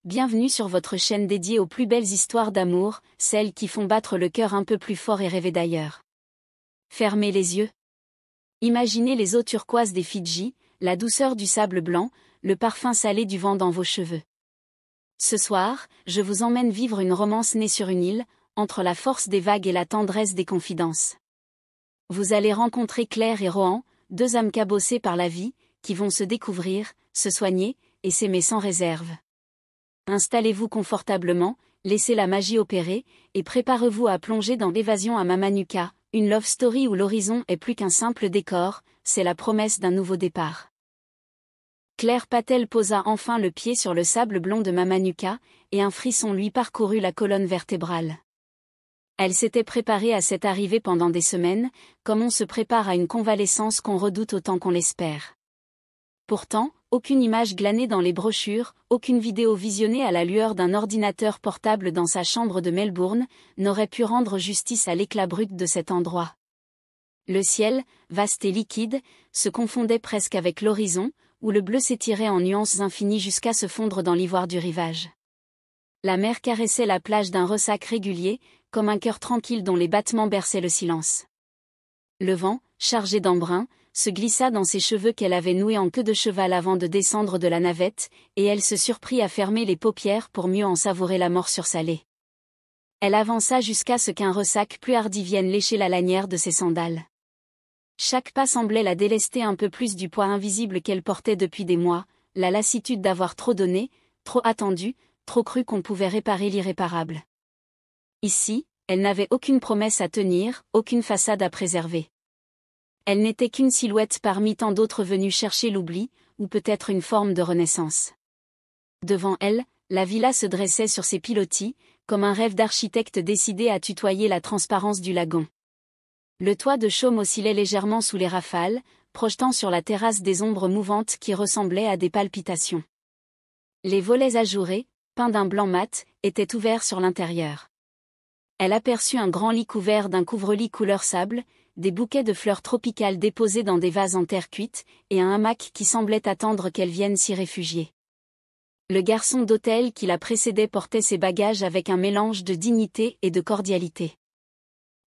bienvenue sur votre chaîne dédiée aux plus belles histoires d'amour, celles qui font battre le cœur un peu plus fort et rêver d'ailleurs. Fermez les yeux. Imaginez les eaux turquoises des Fidji, la douceur du sable blanc, le parfum salé du vent dans vos cheveux. Ce soir, je vous emmène vivre une romance née sur une île, entre la force des vagues et la tendresse des confidences. Vous allez rencontrer Claire et Rohan, deux âmes cabossées par la vie, qui vont se découvrir, se soigner, et s'aimer sans réserve. Installez-vous confortablement, laissez la magie opérer, et préparez-vous à plonger dans l'évasion à Mamanuca, une love story où l'horizon est plus qu'un simple décor, c'est la promesse d'un nouveau départ. Claire Patel posa enfin le pied sur le sable blond de Mamanuca, et un frisson lui parcourut la colonne vertébrale. Elle s'était préparée à cette arrivée pendant des semaines, comme on se prépare à une convalescence qu'on redoute autant qu'on l'espère. Pourtant, aucune image glanée dans les brochures, aucune vidéo visionnée à la lueur d'un ordinateur portable dans sa chambre de Melbourne, n'aurait pu rendre justice à l'éclat brut de cet endroit. Le ciel, vaste et liquide, se confondait presque avec l'horizon, où le bleu s'étirait en nuances infinies jusqu'à se fondre dans l'ivoire du rivage. La mer caressait la plage d'un ressac régulier, comme un cœur tranquille dont les battements berçaient le silence. Le vent, chargé d'embrun, se glissa dans ses cheveux qu'elle avait noués en queue de cheval avant de descendre de la navette, et elle se surprit à fermer les paupières pour mieux en savourer la morsure salée. Elle avança jusqu'à ce qu'un ressac plus hardi vienne lécher la lanière de ses sandales. Chaque pas semblait la délester un peu plus du poids invisible qu'elle portait depuis des mois, la lassitude d'avoir trop donné, trop attendu, trop cru qu'on pouvait réparer l'irréparable. Ici, elle n'avait aucune promesse à tenir, aucune façade à préserver. Elle n'était qu'une silhouette parmi tant d'autres venues chercher l'oubli, ou peut-être une forme de renaissance. Devant elle, la villa se dressait sur ses pilotis, comme un rêve d'architecte décidé à tutoyer la transparence du lagon. Le toit de chaume oscillait légèrement sous les rafales, projetant sur la terrasse des ombres mouvantes qui ressemblaient à des palpitations. Les volets ajourés, peints d'un blanc mat, étaient ouverts sur l'intérieur. Elle aperçut un grand lit couvert d'un couvre-lit couleur sable, des bouquets de fleurs tropicales déposés dans des vases en terre cuite, et un hamac qui semblait attendre qu'elle vienne s'y réfugier. Le garçon d'hôtel qui la précédait portait ses bagages avec un mélange de dignité et de cordialité.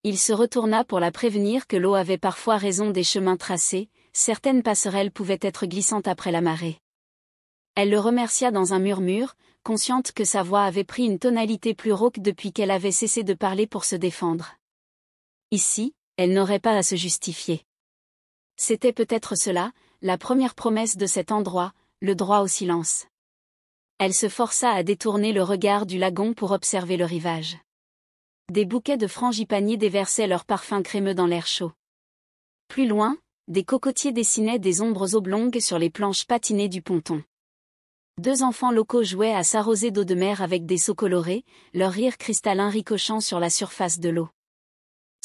Il se retourna pour la prévenir que l'eau avait parfois raison des chemins tracés, certaines passerelles pouvaient être glissantes après la marée. Elle le remercia dans un murmure, consciente que sa voix avait pris une tonalité plus rauque depuis qu'elle avait cessé de parler pour se défendre. Ici, elle n'aurait pas à se justifier. C'était peut-être cela, la première promesse de cet endroit, le droit au silence. Elle se força à détourner le regard du lagon pour observer le rivage. Des bouquets de frangipaniers déversaient leur parfum crémeux dans l'air chaud. Plus loin, des cocotiers dessinaient des ombres oblongues sur les planches patinées du ponton. Deux enfants locaux jouaient à s'arroser d'eau de mer avec des seaux colorés, leur rire cristallin ricochant sur la surface de l'eau.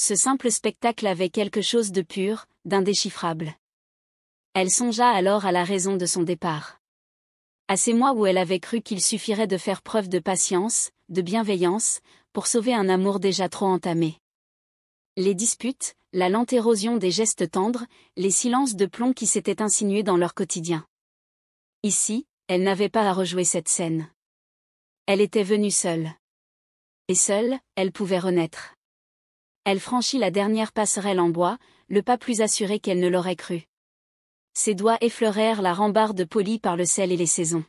Ce simple spectacle avait quelque chose de pur, d'indéchiffrable. Elle songea alors à la raison de son départ. À ces mois où elle avait cru qu'il suffirait de faire preuve de patience, de bienveillance, pour sauver un amour déjà trop entamé. Les disputes, la lente érosion des gestes tendres, les silences de plomb qui s'étaient insinués dans leur quotidien. Ici, elle n'avait pas à rejouer cette scène. Elle était venue seule. Et seule, elle pouvait renaître. Elle franchit la dernière passerelle en bois, le pas plus assuré qu'elle ne l'aurait cru. Ses doigts effleurèrent la rambarde polie par le sel et les saisons.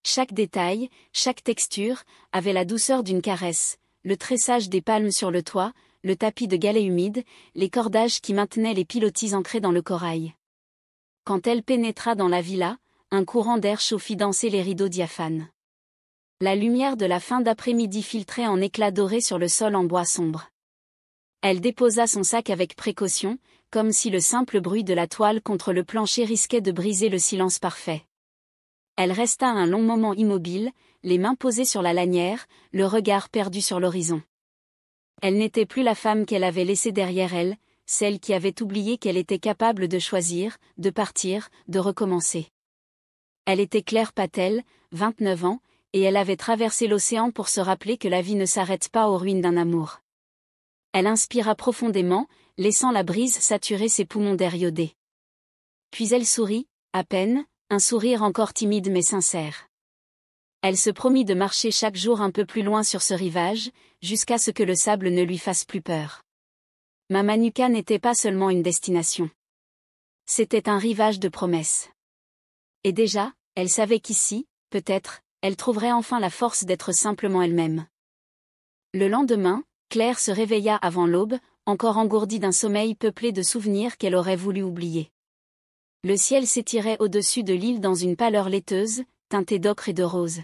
Chaque détail, chaque texture, avait la douceur d'une caresse, le tressage des palmes sur le toit, le tapis de galets humides, les cordages qui maintenaient les pilotis ancrés dans le corail. Quand elle pénétra dans la villa, un courant d'air chaud fit danser les rideaux diaphanes. La lumière de la fin d'après-midi filtrait en éclats dorés sur le sol en bois sombre. Elle déposa son sac avec précaution, comme si le simple bruit de la toile contre le plancher risquait de briser le silence parfait. Elle resta un long moment immobile, les mains posées sur la lanière, le regard perdu sur l'horizon. Elle n'était plus la femme qu'elle avait laissée derrière elle, celle qui avait oublié qu'elle était capable de choisir, de partir, de recommencer. Elle était Claire Patel, 29 ans, et elle avait traversé l'océan pour se rappeler que la vie ne s'arrête pas aux ruines d'un amour. Elle inspira profondément, laissant la brise saturer ses poumons d'air iodé. Puis elle sourit, à peine, un sourire encore timide mais sincère. Elle se promit de marcher chaque jour un peu plus loin sur ce rivage, jusqu'à ce que le sable ne lui fasse plus peur. Mamanuca n'était pas seulement une destination. C'était un rivage de promesses. Et déjà, elle savait qu'ici, peut-être, elle trouverait enfin la force d'être simplement elle-même. Le lendemain, Claire se réveilla avant l'aube, encore engourdie d'un sommeil peuplé de souvenirs qu'elle aurait voulu oublier. Le ciel s'étirait au-dessus de l'île dans une pâleur laiteuse, teintée d'ocre et de rose.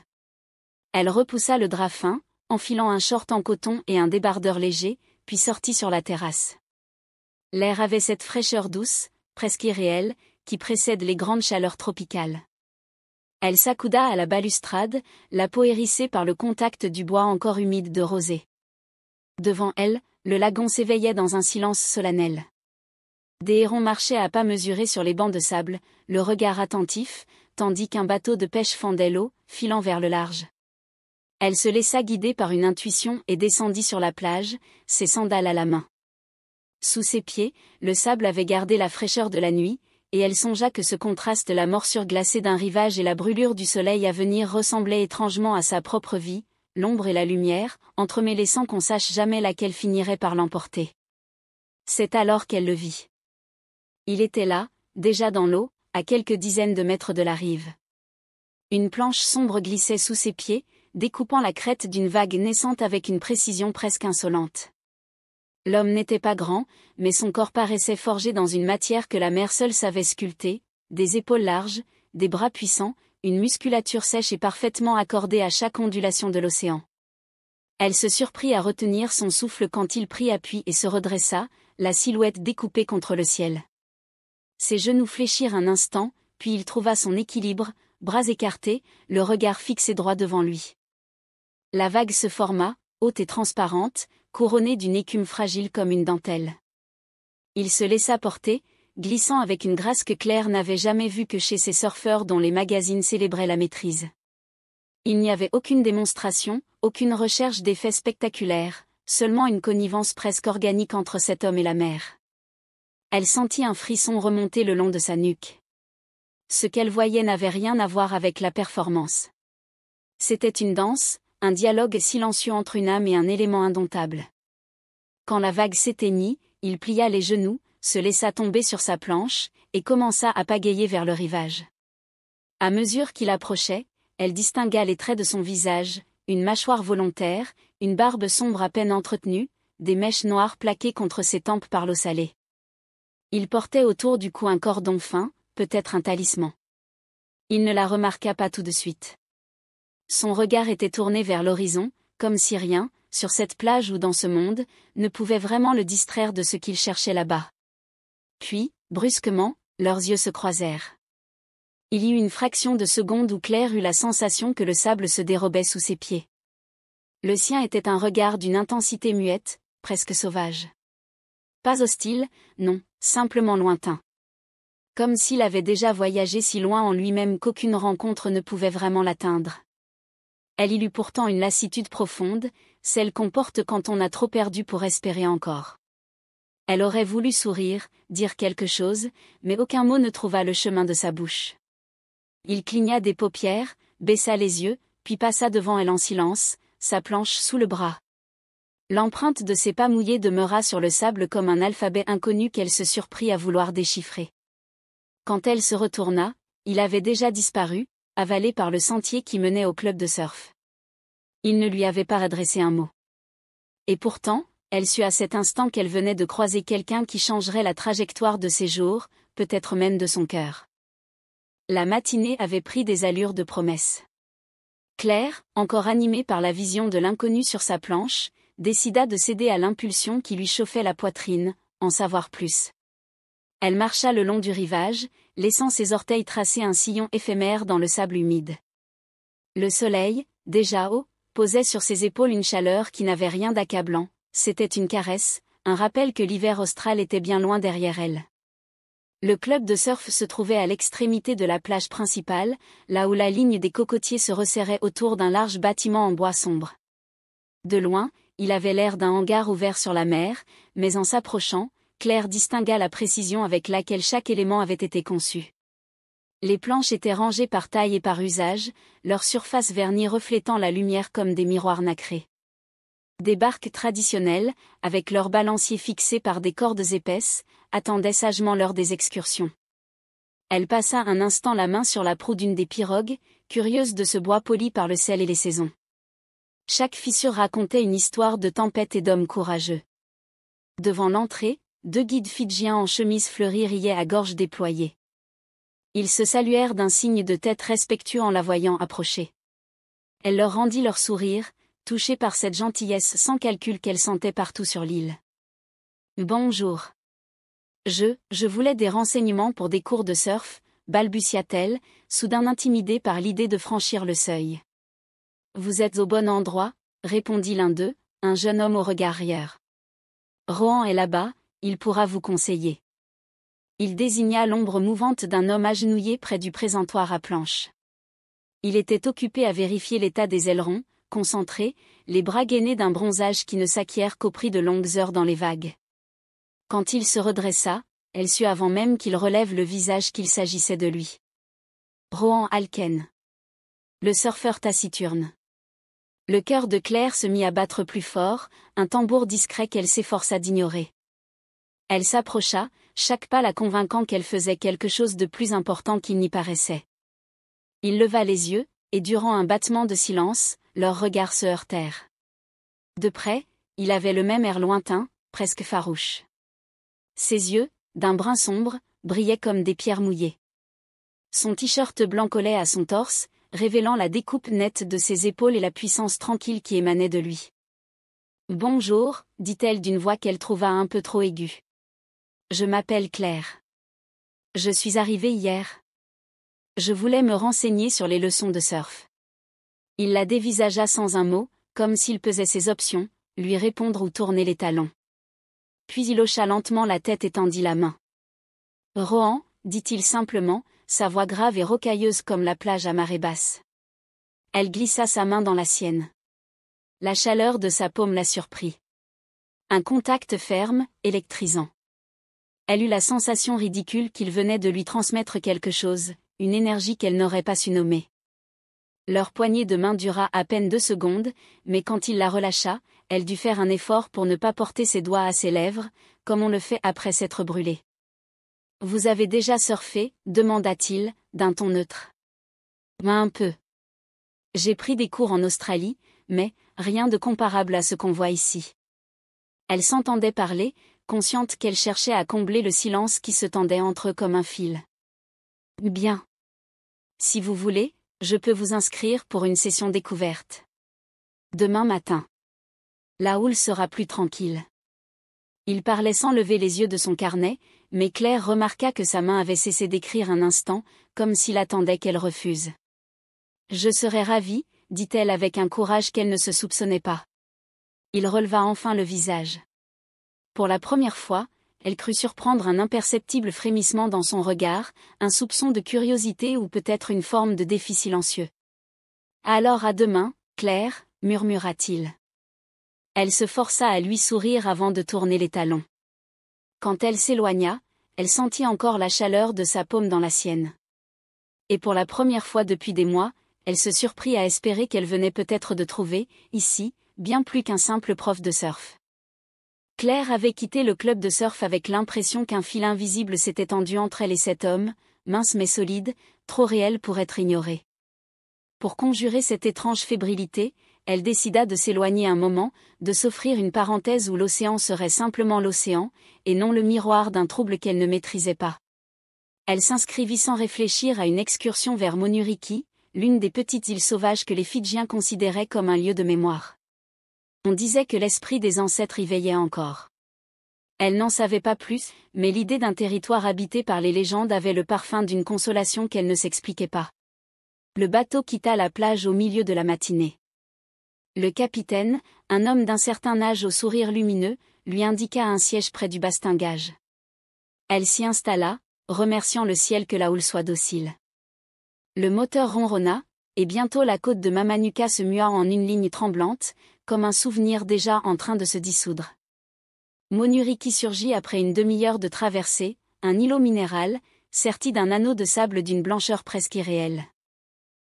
Elle repoussa le drap fin, enfilant un short en coton et un débardeur léger, puis sortit sur la terrasse. L'air avait cette fraîcheur douce, presque irréelle, qui précède les grandes chaleurs tropicales. Elle s'accouda à la balustrade, la peau hérissée par le contact du bois encore humide de rosée. Devant elle, le lagon s'éveillait dans un silence solennel. Des hérons marchaient à pas mesurés sur les bancs de sable, le regard attentif, tandis qu'un bateau de pêche fendait l'eau, filant vers le large. Elle se laissa guider par une intuition et descendit sur la plage, ses sandales à la main. Sous ses pieds, le sable avait gardé la fraîcheur de la nuit, et elle songea que ce contraste, la morsure glacée d'un rivage et la brûlure du soleil à venir ressemblaient étrangement à sa propre vie, l'ombre et la lumière, entremêlées sans qu'on sache jamais laquelle finirait par l'emporter. C'est alors qu'elle le vit. Il était là, déjà dans l'eau, à quelques dizaines de mètres de la rive. Une planche sombre glissait sous ses pieds, découpant la crête d'une vague naissante avec une précision presque insolente. L'homme n'était pas grand, mais son corps paraissait forgé dans une matière que la mer seule savait sculpter, des épaules larges, des bras puissants, une musculature sèche et parfaitement accordée à chaque ondulation de l'océan. Elle se surprit à retenir son souffle quand il prit appui et se redressa, la silhouette découpée contre le ciel. Ses genoux fléchirent un instant, puis il trouva son équilibre, bras écartés, le regard fixé droit devant lui. La vague se forma, haute et transparente, couronnée d'une écume fragile comme une dentelle. Il se laissa porter, glissant avec une grâce que Claire n'avait jamais vue que chez ces surfeurs dont les magazines célébraient la maîtrise. Il n'y avait aucune démonstration, aucune recherche d'effets spectaculaires, seulement une connivence presque organique entre cet homme et la mer. Elle sentit un frisson remonter le long de sa nuque. Ce qu'elle voyait n'avait rien à voir avec la performance. C'était une danse, un dialogue silencieux entre une âme et un élément indomptable. Quand la vague s'éteignit, il plia les genoux, se laissa tomber sur sa planche, et commença à pagayer vers le rivage. À mesure qu'il approchait, elle distingua les traits de son visage, une mâchoire volontaire, une barbe sombre à peine entretenue, des mèches noires plaquées contre ses tempes par l'eau salée. Il portait autour du cou un cordon fin, peut-être un talisman. Il ne la remarqua pas tout de suite. Son regard était tourné vers l'horizon, comme si rien, sur cette plage ou dans ce monde, ne pouvait vraiment le distraire de ce qu'il cherchait là-bas. Puis, brusquement, leurs yeux se croisèrent. Il y eut une fraction de seconde où Claire eut la sensation que le sable se dérobait sous ses pieds. Le sien était un regard d'une intensité muette, presque sauvage. Pas hostile, non, simplement lointain. Comme s'il avait déjà voyagé si loin en lui-même qu'aucune rencontre ne pouvait vraiment l'atteindre. Elle y eut pourtant une lassitude profonde, celle qu'on porte quand on a trop perdu pour espérer encore. Elle aurait voulu sourire, dire quelque chose, mais aucun mot ne trouva le chemin de sa bouche. Il cligna des paupières, baissa les yeux, puis passa devant elle en silence, sa planche sous le bras. L'empreinte de ses pas mouillés demeura sur le sable comme un alphabet inconnu qu'elle se surprit à vouloir déchiffrer. Quand elle se retourna, il avait déjà disparu, avalé par le sentier qui menait au club de surf. Il ne lui avait pas adressé un mot. Et pourtant, elle sut à cet instant qu'elle venait de croiser quelqu'un qui changerait la trajectoire de ses jours, peut-être même de son cœur. La matinée avait pris des allures de promesse. Claire, encore animée par la vision de l'inconnu sur sa planche, décida de céder à l'impulsion qui lui chauffait la poitrine, en savoir plus. Elle marcha le long du rivage, laissant ses orteils tracer un sillon éphémère dans le sable humide. Le soleil, déjà haut, posait sur ses épaules une chaleur qui n'avait rien d'accablant, c'était une caresse, un rappel que l'hiver austral était bien loin derrière elle. Le club de surf se trouvait à l'extrémité de la plage principale, là où la ligne des cocotiers se resserrait autour d'un large bâtiment en bois sombre. De loin, il avait l'air d'un hangar ouvert sur la mer, mais en s'approchant, Claire distingua la précision avec laquelle chaque élément avait été conçu. Les planches étaient rangées par taille et par usage, leur surface vernie reflétant la lumière comme des miroirs nacrés. Des barques traditionnelles, avec leurs balanciers fixés par des cordes épaisses, attendaient sagement l'heure des excursions. Elle passa un instant la main sur la proue d'une des pirogues, curieuse de ce bois poli par le sel et les saisons. Chaque fissure racontait une histoire de tempête et d'hommes courageux. Devant l'entrée, 2 guides fidjiens en chemise fleurie riaient à gorge déployée. Ils se saluèrent d'un signe de tête respectueux en la voyant approcher. Elle leur rendit leur sourire, touchée par cette gentillesse sans calcul qu'elle sentait partout sur l'île. « Bonjour. Je voulais des renseignements pour des cours de surf, balbutia-t-elle, soudain intimidée par l'idée de franchir le seuil. « Vous êtes au bon endroit, répondit l'un d'eux, un jeune homme au regard rieur. Rohan est là-bas, il pourra vous conseiller. Il désigna l'ombre mouvante d'un homme agenouillé près du présentoir à planches. Il était occupé à vérifier l'état des ailerons, concentré, les bras gainés d'un bronzage qui ne s'acquiert qu'au prix de longues heures dans les vagues. Quand il se redressa, elle sut avant même qu'il relève le visage qu'il s'agissait de lui. Rohan Alken. Le surfeur taciturne. Le cœur de Claire se mit à battre plus fort, un tambour discret qu'elle s'efforça d'ignorer. Elle s'approcha, chaque pas la convainquant qu'elle faisait quelque chose de plus important qu'il n'y paraissait. Il leva les yeux, et durant un battement de silence, leurs regards se heurtèrent. De près, il avait le même air lointain, presque farouche. Ses yeux, d'un brun sombre, brillaient comme des pierres mouillées. Son t-shirt blanc collait à son torse, révélant la découpe nette de ses épaules et la puissance tranquille qui émanait de lui. « Bonjour, dit-elle d'une voix qu'elle trouva un peu trop aiguë. Je m'appelle Claire. Je suis arrivée hier. Je voulais me renseigner sur les leçons de surf. » Il la dévisagea sans un mot, comme s'il pesait ses options, lui répondre ou tourner les talons. Puis il hocha lentement la tête et tendit la main. « Rohan, dit-il simplement, sa voix grave et rocailleuse comme la plage à marée basse. Elle glissa sa main dans la sienne. La chaleur de sa paume la surprit. Un contact ferme, électrisant. Elle eut la sensation ridicule qu'il venait de lui transmettre quelque chose, une énergie qu'elle n'aurait pas su nommer. Leur poignée de main dura à peine 2 secondes, mais quand il la relâcha, elle dut faire un effort pour ne pas porter ses doigts à ses lèvres, comme on le fait après s'être brûlé. « Vous avez déjà surfé ?» demanda-t-il, d'un ton neutre. « Un peu. J'ai pris des cours en Australie, mais rien de comparable à ce qu'on voit ici. » Elle s'entendait parler, consciente qu'elle cherchait à combler le silence qui se tendait entre eux comme un fil. « Bien. Si vous voulez, je peux vous inscrire pour une session découverte. Demain matin. La houle sera plus tranquille. » Il parlait sans lever les yeux de son carnet, mais Claire remarqua que sa main avait cessé d'écrire un instant, comme s'il attendait qu'elle refuse. « Je serais ravie, dit-elle avec un courage qu'elle ne se soupçonnait pas. Il releva enfin le visage. Pour la première fois, elle crut surprendre un imperceptible frémissement dans son regard, un soupçon de curiosité ou peut-être une forme de défi silencieux. « Alors à demain, Claire, murmura-t-il. Elle se força à lui sourire avant de tourner les talons. Quand elle s'éloigna, elle sentit encore la chaleur de sa paume dans la sienne. Et pour la première fois depuis des mois, elle se surprit à espérer qu'elle venait peut-être de trouver, ici, bien plus qu'un simple prof de surf. Claire avait quitté le club de surf avec l'impression qu'un fil invisible s'était tendu entre elle et cet homme, mince mais solide, trop réel pour être ignoré. Pour conjurer cette étrange fébrilité, elle décida de s'éloigner un moment, de s'offrir une parenthèse où l'océan serait simplement l'océan, et non le miroir d'un trouble qu'elle ne maîtrisait pas. Elle s'inscrivit sans réfléchir à une excursion vers Monuriki, l'une des petites îles sauvages que les Fidjiens considéraient comme un lieu de mémoire. On disait que l'esprit des ancêtres y veillait encore. Elle n'en savait pas plus, mais l'idée d'un territoire habité par les légendes avait le parfum d'une consolation qu'elle ne s'expliquait pas. Le bateau quitta la plage au milieu de la matinée. Le capitaine, un homme d'un certain âge au sourire lumineux, lui indiqua un siège près du bastingage. Elle s'y installa, remerciant le ciel que la houle soit docile. Le moteur ronronna, et bientôt la côte de Mamanuca se mua en une ligne tremblante, comme un souvenir déjà en train de se dissoudre. Monuriki surgit après une demi-heure de traversée, un îlot minéral, sertie d'un anneau de sable d'une blancheur presque irréelle.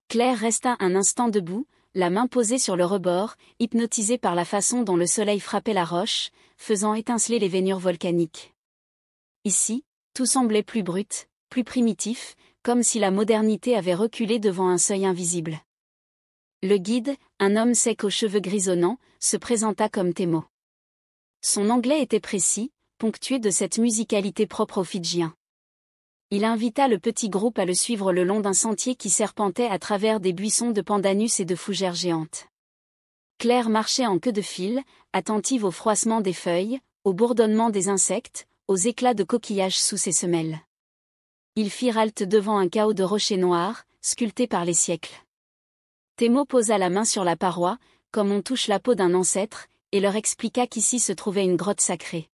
Claire resta un instant debout, la main posée sur le rebord, hypnotisée par la façon dont le soleil frappait la roche, faisant étinceler les veinures volcaniques. Ici, tout semblait plus brut, plus primitif, comme si la modernité avait reculé devant un seuil invisible. Le guide, un homme sec aux cheveux grisonnants, se présenta comme Temo. Son anglais était précis, ponctué de cette musicalité propre aux Fidjiens. Il invita le petit groupe à le suivre le long d'un sentier qui serpentait à travers des buissons de pandanus et de fougères géantes. Claire marchait en queue de fil, attentive au froissement des feuilles, au bourdonnement des insectes, aux éclats de coquillages sous ses semelles. Ils firent halte devant un chaos de rochers noirs, sculptés par les siècles. Temo posa la main sur la paroi, comme on touche la peau d'un ancêtre, et leur expliqua qu'ici se trouvait une grotte sacrée.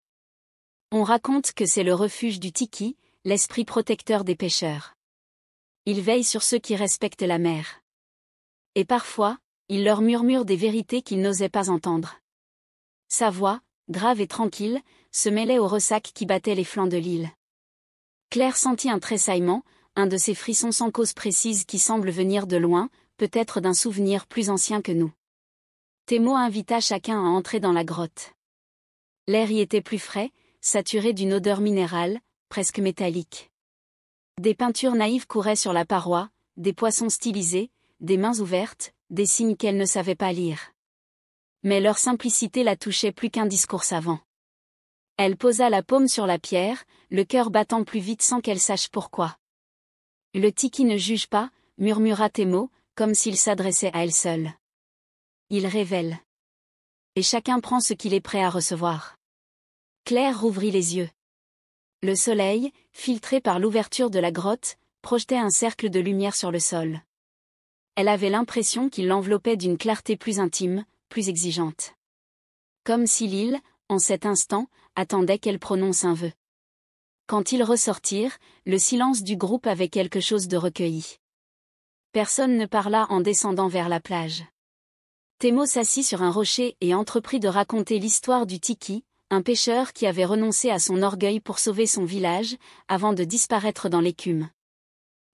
On raconte que c'est le refuge du Tiki, l'esprit protecteur des pêcheurs. Il veille sur ceux qui respectent la mer. Et parfois, il leur murmure des vérités qu'ils n'osaient pas entendre. Sa voix, grave et tranquille, se mêlait au ressac qui battait les flancs de l'île. Claire sentit un tressaillement, un de ces frissons sans cause précise qui semblent venir de loin, peut-être d'un souvenir plus ancien que nous. Temo invita chacun à entrer dans la grotte. L'air y était plus frais, saturé d'une odeur minérale, presque métallique. Des peintures naïves couraient sur la paroi, des poissons stylisés, des mains ouvertes, des signes qu'elle ne savait pas lire. Mais leur simplicité la touchait plus qu'un discours savant. Elle posa la paume sur la pierre, le cœur battant plus vite sans qu'elle sache pourquoi. Le Tiki ne juge pas, murmura Temo, comme s'il s'adressait à elle seule. Il révèle. Et chacun prend ce qu'il est prêt à recevoir. Claire rouvrit les yeux. Le soleil, filtré par l'ouverture de la grotte, projetait un cercle de lumière sur le sol. Elle avait l'impression qu'il l'enveloppait d'une clarté plus intime, plus exigeante. Comme si l'île, en cet instant, attendait qu'elle prononce un vœu. Quand ils ressortirent, le silence du groupe avait quelque chose de recueilli. Personne ne parla en descendant vers la plage. Temo s'assit sur un rocher et entreprit de raconter l'histoire du Tiki, un pêcheur qui avait renoncé à son orgueil pour sauver son village, avant de disparaître dans l'écume.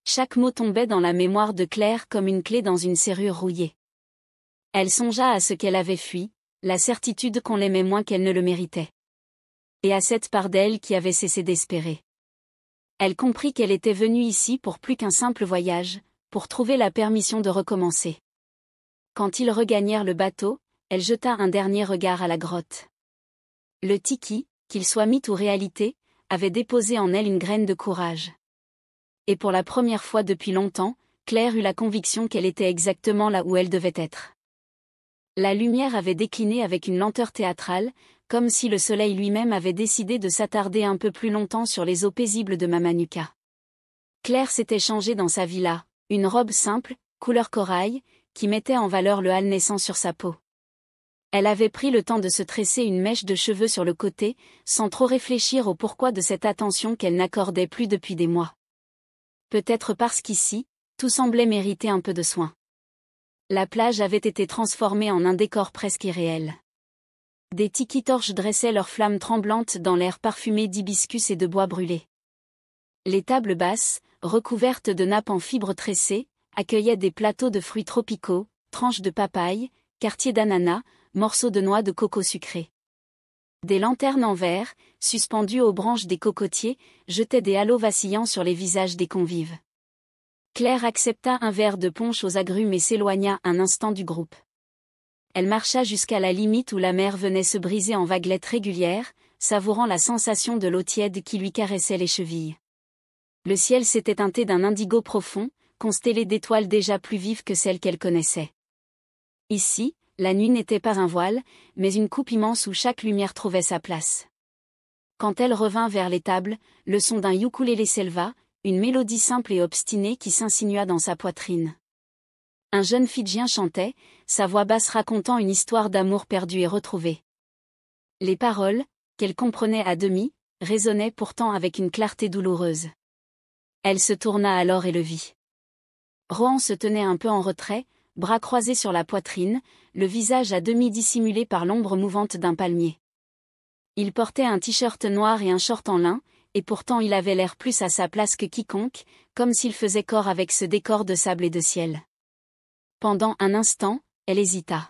Chaque mot tombait dans la mémoire de Claire comme une clé dans une serrure rouillée. Elle songea à ce qu'elle avait fui, la certitude qu'on l'aimait moins qu'elle ne le méritait. Et à cette part d'elle qui avait cessé d'espérer. Elle comprit qu'elle était venue ici pour plus qu'un simple voyage, pour trouver la permission de recommencer. Quand ils regagnèrent le bateau, elle jeta un dernier regard à la grotte. Le Tiki, qu'il soit mythe ou réalité, avait déposé en elle une graine de courage. Et pour la première fois depuis longtemps, Claire eut la conviction qu'elle était exactement là où elle devait être. La lumière avait décliné avec une lenteur théâtrale, comme si le soleil lui-même avait décidé de s'attarder un peu plus longtemps sur les eaux paisibles de Mamanuca. Claire s'était changée dans sa villa, une robe simple, couleur corail, qui mettait en valeur le hâle naissant sur sa peau. Elle avait pris le temps de se tresser une mèche de cheveux sur le côté, sans trop réfléchir au pourquoi de cette attention qu'elle n'accordait plus depuis des mois. Peut-être parce qu'ici, tout semblait mériter un peu de soin. La plage avait été transformée en un décor presque irréel. Des tiki-torches dressaient leurs flammes tremblantes dans l'air parfumé d'hibiscus et de bois brûlés. Les tables basses, recouvertes de nappes en fibres tressées, accueillaient des plateaux de fruits tropicaux, tranches de papaye, quartiers d'ananas, morceaux de noix de coco sucrées. Des lanternes en verre, suspendues aux branches des cocotiers, jetaient des halos vacillants sur les visages des convives. Claire accepta un verre de punch aux agrumes et s'éloigna un instant du groupe. Elle marcha jusqu'à la limite où la mer venait se briser en vaguelettes régulières, savourant la sensation de l'eau tiède qui lui caressait les chevilles. Le ciel s'était teinté d'un indigo profond, constellé d'étoiles déjà plus vives que celles qu'elle connaissait. Ici, la nuit n'était pas un voile, mais une coupe immense où chaque lumière trouvait sa place. Quand elle revint vers les tables, le son d'un ukulélé s'éleva, une mélodie simple et obstinée qui s'insinua dans sa poitrine. Un jeune Fidjien chantait, sa voix basse racontant une histoire d'amour perdu et retrouvé. Les paroles, qu'elle comprenait à demi, résonnaient pourtant avec une clarté douloureuse. Elle se tourna alors et le vit. Rohan se tenait un peu en retrait, bras croisés sur la poitrine, le visage à demi dissimulé par l'ombre mouvante d'un palmier. Il portait un t-shirt noir et un short en lin, et pourtant il avait l'air plus à sa place que quiconque, comme s'il faisait corps avec ce décor de sable et de ciel. Pendant un instant, elle hésita.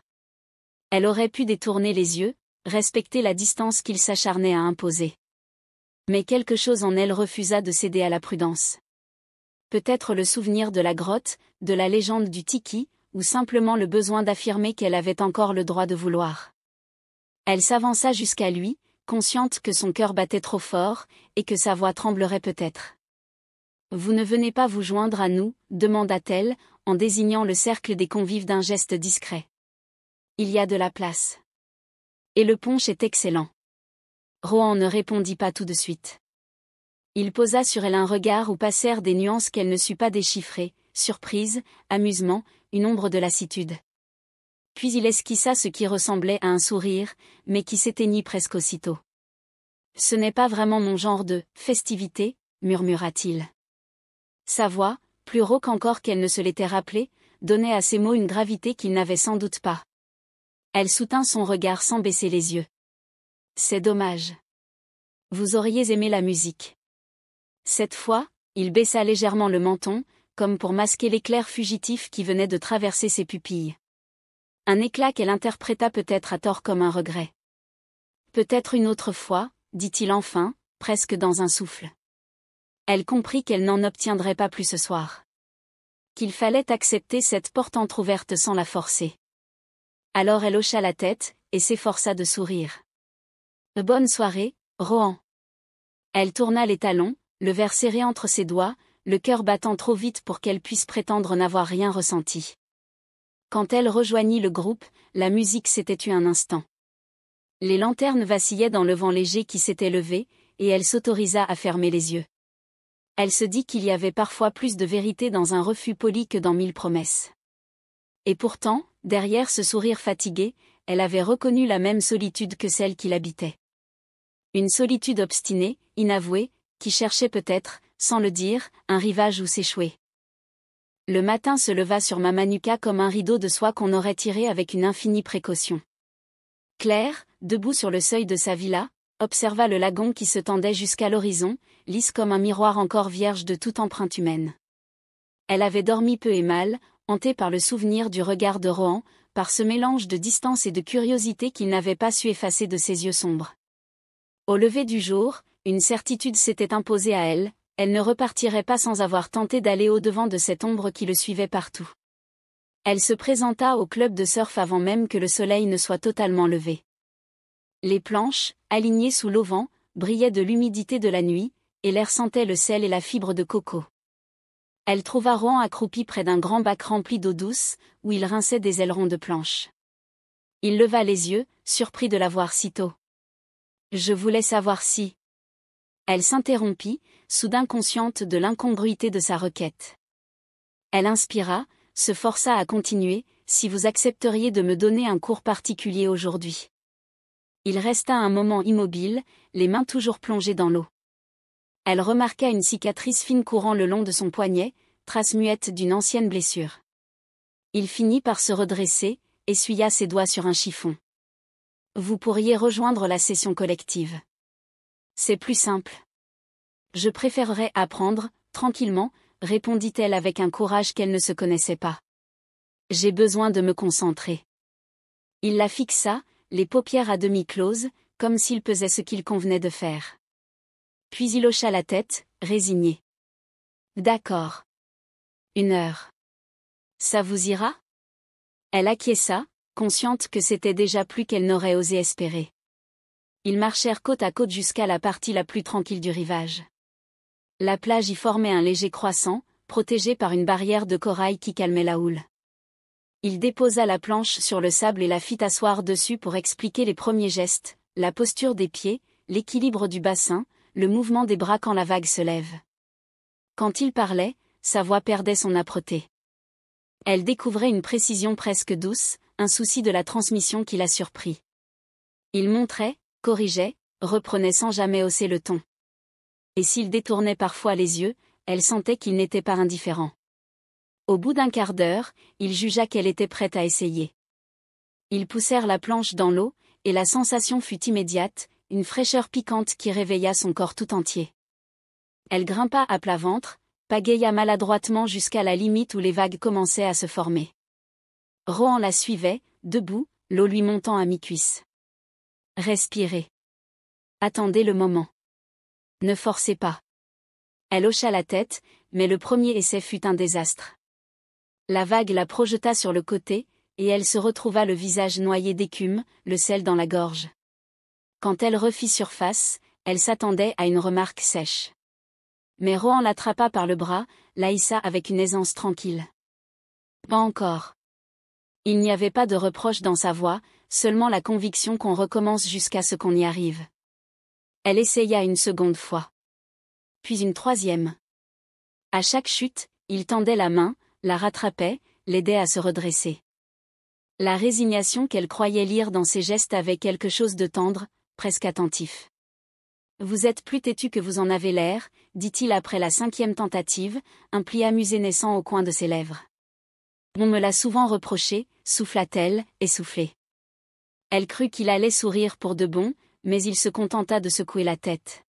Elle aurait pu détourner les yeux, respecter la distance qu'il s'acharnait à imposer. Mais quelque chose en elle refusa de céder à la prudence. Peut-être le souvenir de la grotte, de la légende du Tiki, ou simplement le besoin d'affirmer qu'elle avait encore le droit de vouloir. Elle s'avança jusqu'à lui, consciente que son cœur battait trop fort, et que sa voix tremblerait peut-être. « Vous ne venez pas vous joindre à nous ?» demanda-t-elle, en désignant le cercle des convives d'un geste discret. « Il y a de la place. Et le punch est excellent. » Rohan ne répondit pas tout de suite. Il posa sur elle un regard où passèrent des nuances qu'elle ne sut pas déchiffrer, surprise, amusement, une ombre de lassitude. Puis il esquissa ce qui ressemblait à un sourire, mais qui s'éteignit presque aussitôt. « Ce n'est pas vraiment mon genre de festivité, » murmura-t-il. Sa voix, plus rauque encore qu'elle ne se l'était rappelé, donnait à ses mots une gravité qu'il n'avait sans doute pas. Elle soutint son regard sans baisser les yeux. « C'est dommage. Vous auriez aimé la musique. » Cette fois, il baissa légèrement le menton, comme pour masquer l'éclair fugitif qui venait de traverser ses pupilles. Un éclat qu'elle interpréta peut-être à tort comme un regret. « Peut-être une autre fois, » dit-il enfin, presque dans un souffle. Elle comprit qu'elle n'en obtiendrait pas plus ce soir. Qu'il fallait accepter cette porte entr'ouverte sans la forcer. Alors elle hocha la tête, et s'efforça de sourire. « Bonne soirée, Rohan. » Elle tourna les talons, le verre serré entre ses doigts, le cœur battant trop vite pour qu'elle puisse prétendre n'avoir rien ressenti. Quand elle rejoignit le groupe, la musique s'était tue un instant. Les lanternes vacillaient dans le vent léger qui s'était levé, et elle s'autorisa à fermer les yeux. Elle se dit qu'il y avait parfois plus de vérité dans un refus poli que dans 1000 promesses. Et pourtant, derrière ce sourire fatigué, elle avait reconnu la même solitude que celle qui l'habitait. Une solitude obstinée, inavouée, qui cherchait peut-être, sans le dire, un rivage où s'échouer. Le matin se leva sur Mamanuca comme un rideau de soie qu'on aurait tiré avec une infinie précaution. Claire, debout sur le seuil de sa villa, observa le lagon qui se tendait jusqu'à l'horizon, lisse comme un miroir encore vierge de toute empreinte humaine. Elle avait dormi peu et mal, hantée par le souvenir du regard de Rohan, par ce mélange de distance et de curiosité qu'il n'avait pas su effacer de ses yeux sombres. Au lever du jour, une certitude s'était imposée à elle, elle ne repartirait pas sans avoir tenté d'aller au-devant de cette ombre qui le suivait partout. Elle se présenta au club de surf avant même que le soleil ne soit totalement levé. Les planches, alignées sous l'auvent, brillaient de l'humidité de la nuit, et l'air sentait le sel et la fibre de coco. Elle trouva Rohan accroupi près d'un grand bac rempli d'eau douce, où il rinçait des ailerons de planche. Il leva les yeux, surpris de la voir si tôt. « Je voulais savoir si... » Elle s'interrompit, soudain consciente de l'incongruité de sa requête. Elle inspira, se força à continuer, « Si vous accepteriez de me donner un cours particulier aujourd'hui. » Il resta un moment immobile, les mains toujours plongées dans l'eau. Elle remarqua une cicatrice fine courant le long de son poignet, trace muette d'une ancienne blessure. Il finit par se redresser, essuya ses doigts sur un chiffon. « Vous pourriez rejoindre la session collective. C'est plus simple. » « Je préférerais apprendre, tranquillement, » répondit-elle avec un courage qu'elle ne se connaissait pas. « J'ai besoin de me concentrer. » Il la fixa, les paupières à demi closes, comme s'il pesait ce qu'il convenait de faire. Puis il hocha la tête, résigné. « D'accord. 1 heure. Ça vous ira ?» Elle acquiesça, consciente que c'était déjà plus qu'elle n'aurait osé espérer. Ils marchèrent côte à côte jusqu'à la partie la plus tranquille du rivage. La plage y formait un léger croissant, protégé par une barrière de corail qui calmait la houle. Il déposa la planche sur le sable et la fit asseoir dessus pour expliquer les premiers gestes, la posture des pieds, l'équilibre du bassin, le mouvement des bras quand la vague se lève. Quand il parlait, sa voix perdait son âpreté. Elle découvrait une précision presque douce, un souci de la transmission qui la surprit. Il montrait, corrigeait, reprenait sans jamais hausser le ton. Et s'il détournait parfois les yeux, elle sentait qu'il n'était pas indifférent. Au bout d'un quart d'heure, il jugea qu'elle était prête à essayer. Ils poussèrent la planche dans l'eau, et la sensation fut immédiate, une fraîcheur piquante qui réveilla son corps tout entier. Elle grimpa à plat ventre, pagaya maladroitement jusqu'à la limite où les vagues commençaient à se former. Rohan la suivait, debout, l'eau lui montant à mi-cuisse. Respirez. Attendez le moment. Ne forcez pas. Elle hocha la tête, mais le premier essai fut un désastre. La vague la projeta sur le côté, et elle se retrouva le visage noyé d'écume, le sel dans la gorge. Quand elle refit surface, elle s'attendait à une remarque sèche. Mais Rohan l'attrapa par le bras, la hissa avec une aisance tranquille. Pas encore. Il n'y avait pas de reproche dans sa voix, seulement la conviction qu'on recommence jusqu'à ce qu'on y arrive. Elle essaya une seconde fois. Puis une troisième. À chaque chute, il tendait la main, la rattrapait, l'aidait à se redresser. La résignation qu'elle croyait lire dans ses gestes avait quelque chose de tendre, presque attentif. « Vous êtes plus têtu que vous en avez l'air », dit-il après la 5e tentative, un pli amusé naissant au coin de ses lèvres. « On me l'a souvent reproché », souffla-t-elle, essoufflée. Elle crut qu'il allait sourire pour de bon, mais il se contenta de secouer la tête.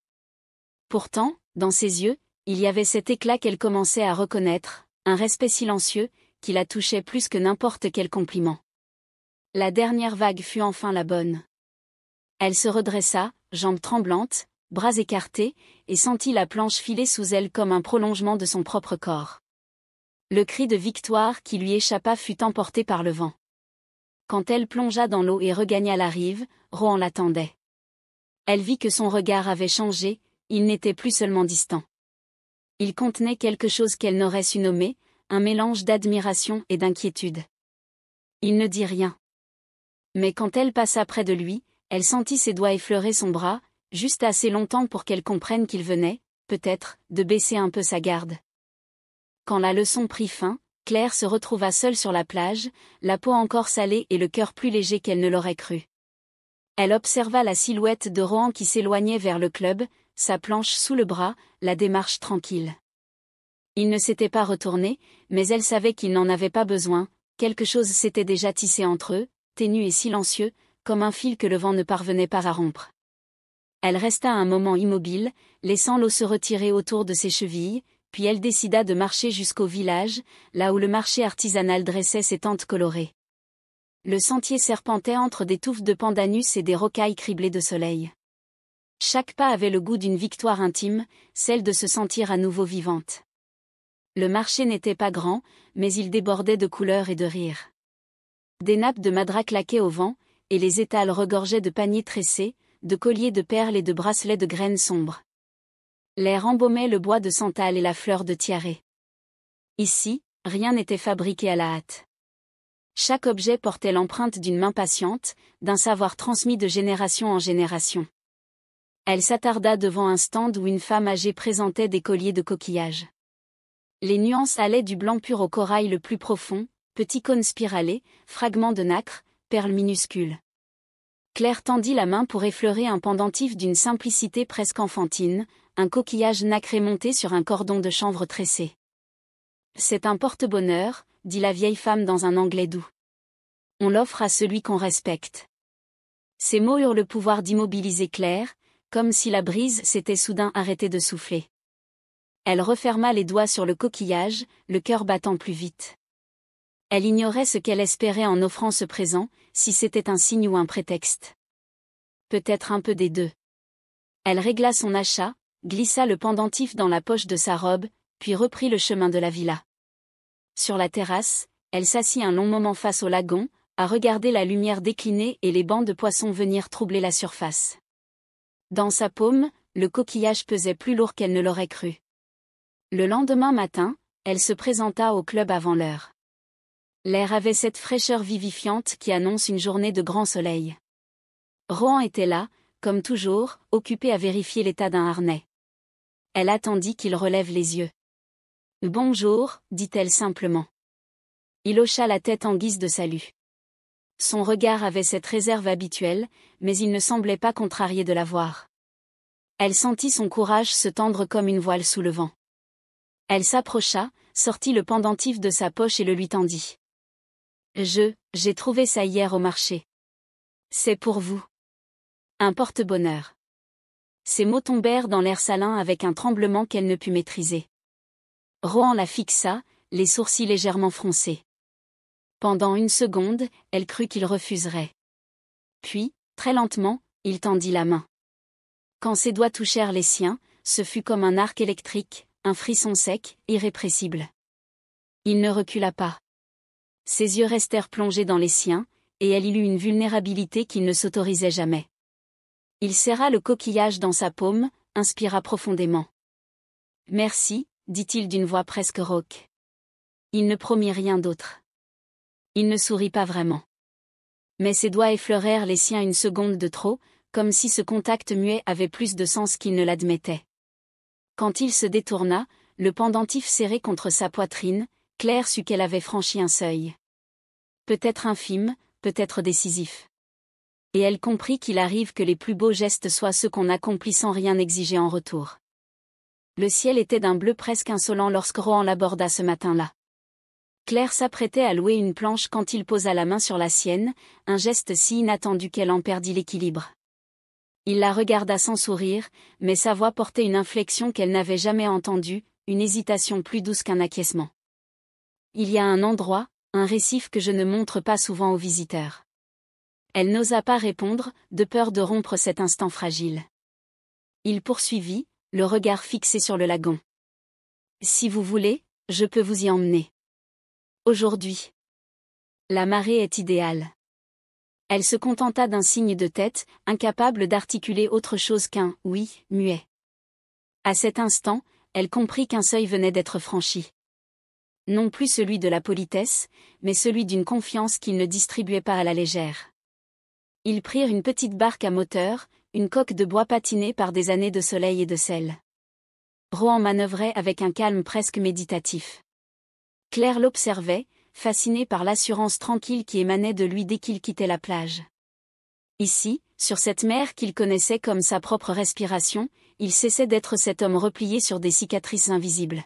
Pourtant, dans ses yeux, il y avait cet éclat qu'elle commençait à reconnaître, un respect silencieux, qui la touchait plus que n'importe quel compliment. La dernière vague fut enfin la bonne. Elle se redressa, jambes tremblantes, bras écartés, et sentit la planche filer sous elle comme un prolongement de son propre corps. Le cri de victoire qui lui échappa fut emporté par le vent. Quand elle plongea dans l'eau et regagna la rive, Rohan l'attendait. Elle vit que son regard avait changé, il n'était plus seulement distant. Il contenait quelque chose qu'elle n'aurait su nommer, un mélange d'admiration et d'inquiétude. Il ne dit rien. Mais quand elle passa près de lui, elle sentit ses doigts effleurer son bras, juste assez longtemps pour qu'elle comprenne qu'il venait, peut-être, de baisser un peu sa garde. Quand la leçon prit fin, Claire se retrouva seule sur la plage, la peau encore salée et le cœur plus léger qu'elle ne l'aurait cru. Elle observa la silhouette de Rohan qui s'éloignait vers le club, sa planche sous le bras, la démarche tranquille. Il ne s'était pas retourné, mais elle savait qu'il n'en avait pas besoin, quelque chose s'était déjà tissé entre eux, ténu et silencieux, comme un fil que le vent ne parvenait pas à rompre. Elle resta un moment immobile, laissant l'eau se retirer autour de ses chevilles, puis elle décida de marcher jusqu'au village, là où le marché artisanal dressait ses tentes colorées. Le sentier serpentait entre des touffes de pandanus et des rocailles criblées de soleil. Chaque pas avait le goût d'une victoire intime, celle de se sentir à nouveau vivante. Le marché n'était pas grand, mais il débordait de couleurs et de rires. Des nappes de madras claquaient au vent, et les étals regorgeaient de paniers tressés, de colliers de perles et de bracelets de graines sombres. L'air embaumait le bois de santal et la fleur de tiaré. Ici, rien n'était fabriqué à la hâte. Chaque objet portait l'empreinte d'une main patiente, d'un savoir transmis de génération en génération. Elle s'attarda devant un stand où une femme âgée présentait des colliers de coquillages. Les nuances allaient du blanc pur au corail le plus profond, petits cônes spiralés, fragments de nacre, perles minuscules. Claire tendit la main pour effleurer un pendentif d'une simplicité presque enfantine, un coquillage nacré monté sur un cordon de chanvre tressé. « C'est un porte-bonheur », dit la vieille femme dans un anglais doux. « On l'offre à celui qu'on respecte. » Ces mots eurent le pouvoir d'immobiliser Claire, comme si la brise s'était soudain arrêtée de souffler. Elle referma les doigts sur le coquillage, le cœur battant plus vite. Elle ignorait ce qu'elle espérait en offrant ce présent, si c'était un signe ou un prétexte. Peut-être un peu des deux. Elle régla son achat, glissa le pendentif dans la poche de sa robe, puis reprit le chemin de la villa. Sur la terrasse, elle s'assit un long moment face au lagon, à regarder la lumière décliner et les bancs de poissons venir troubler la surface. Dans sa paume, le coquillage pesait plus lourd qu'elle ne l'aurait cru. Le lendemain matin, elle se présenta au club avant l'heure. L'air avait cette fraîcheur vivifiante qui annonce une journée de grand soleil. Rohan était là, comme toujours, occupé à vérifier l'état d'un harnais. Elle attendit qu'il relève les yeux. « Bonjour », dit-elle simplement. Il hocha la tête en guise de salut. Son regard avait cette réserve habituelle, mais il ne semblait pas contrarié de la voir. Elle sentit son courage se tendre comme une voile sous le vent. Elle s'approcha, sortit le pendentif de sa poche et le lui tendit. « J'ai trouvé ça hier au marché. C'est pour vous. Un porte-bonheur. » Ces mots tombèrent dans l'air salin avec un tremblement qu'elle ne put maîtriser. Rohan la fixa, les sourcils légèrement froncés. Pendant une seconde, elle crut qu'il refuserait. Puis, très lentement, il tendit la main. Quand ses doigts touchèrent les siens, ce fut comme un arc électrique, un frisson sec, irrépressible. Il ne recula pas. Ses yeux restèrent plongés dans les siens, et elle y eut une vulnérabilité qu'il ne s'autorisait jamais. Il serra le coquillage dans sa paume, inspira profondément. « Merci », dit-il d'une voix presque rauque. Il ne promit rien d'autre. Il ne sourit pas vraiment. Mais ses doigts effleurèrent les siens une seconde de trop, comme si ce contact muet avait plus de sens qu'il ne l'admettait. Quand il se détourna, le pendentif serré contre sa poitrine, Claire sut qu'elle avait franchi un seuil. Peut-être infime, peut-être décisif. Et elle comprit qu'il arrive que les plus beaux gestes soient ceux qu'on accomplit sans rien exiger en retour. Le ciel était d'un bleu presque insolent lorsque Rohan l'aborda ce matin-là. Claire s'apprêtait à louer une planche quand il posa la main sur la sienne, un geste si inattendu qu'elle en perdit l'équilibre. Il la regarda sans sourire, mais sa voix portait une inflexion qu'elle n'avait jamais entendue, une hésitation plus douce qu'un acquiescement. Il y a un endroit, un récif que je ne montre pas souvent aux visiteurs. Elle n'osa pas répondre, de peur de rompre cet instant fragile. Il poursuivit, le regard fixé sur le lagon. Si vous voulez, je peux vous y emmener. Aujourd'hui. La marée est idéale. Elle se contenta d'un signe de tête, incapable d'articuler autre chose qu'un « oui » muet. À cet instant, elle comprit qu'un seuil venait d'être franchi. Non plus celui de la politesse, mais celui d'une confiance qu'il ne distribuait pas à la légère. Ils prirent une petite barque à moteur, une coque de bois patinée par des années de soleil et de sel. Rohan manœuvrait avec un calme presque méditatif. Claire l'observait, fascinée par l'assurance tranquille qui émanait de lui dès qu'il quittait la plage. Ici, sur cette mer qu'il connaissait comme sa propre respiration, il cessait d'être cet homme replié sur des cicatrices invisibles.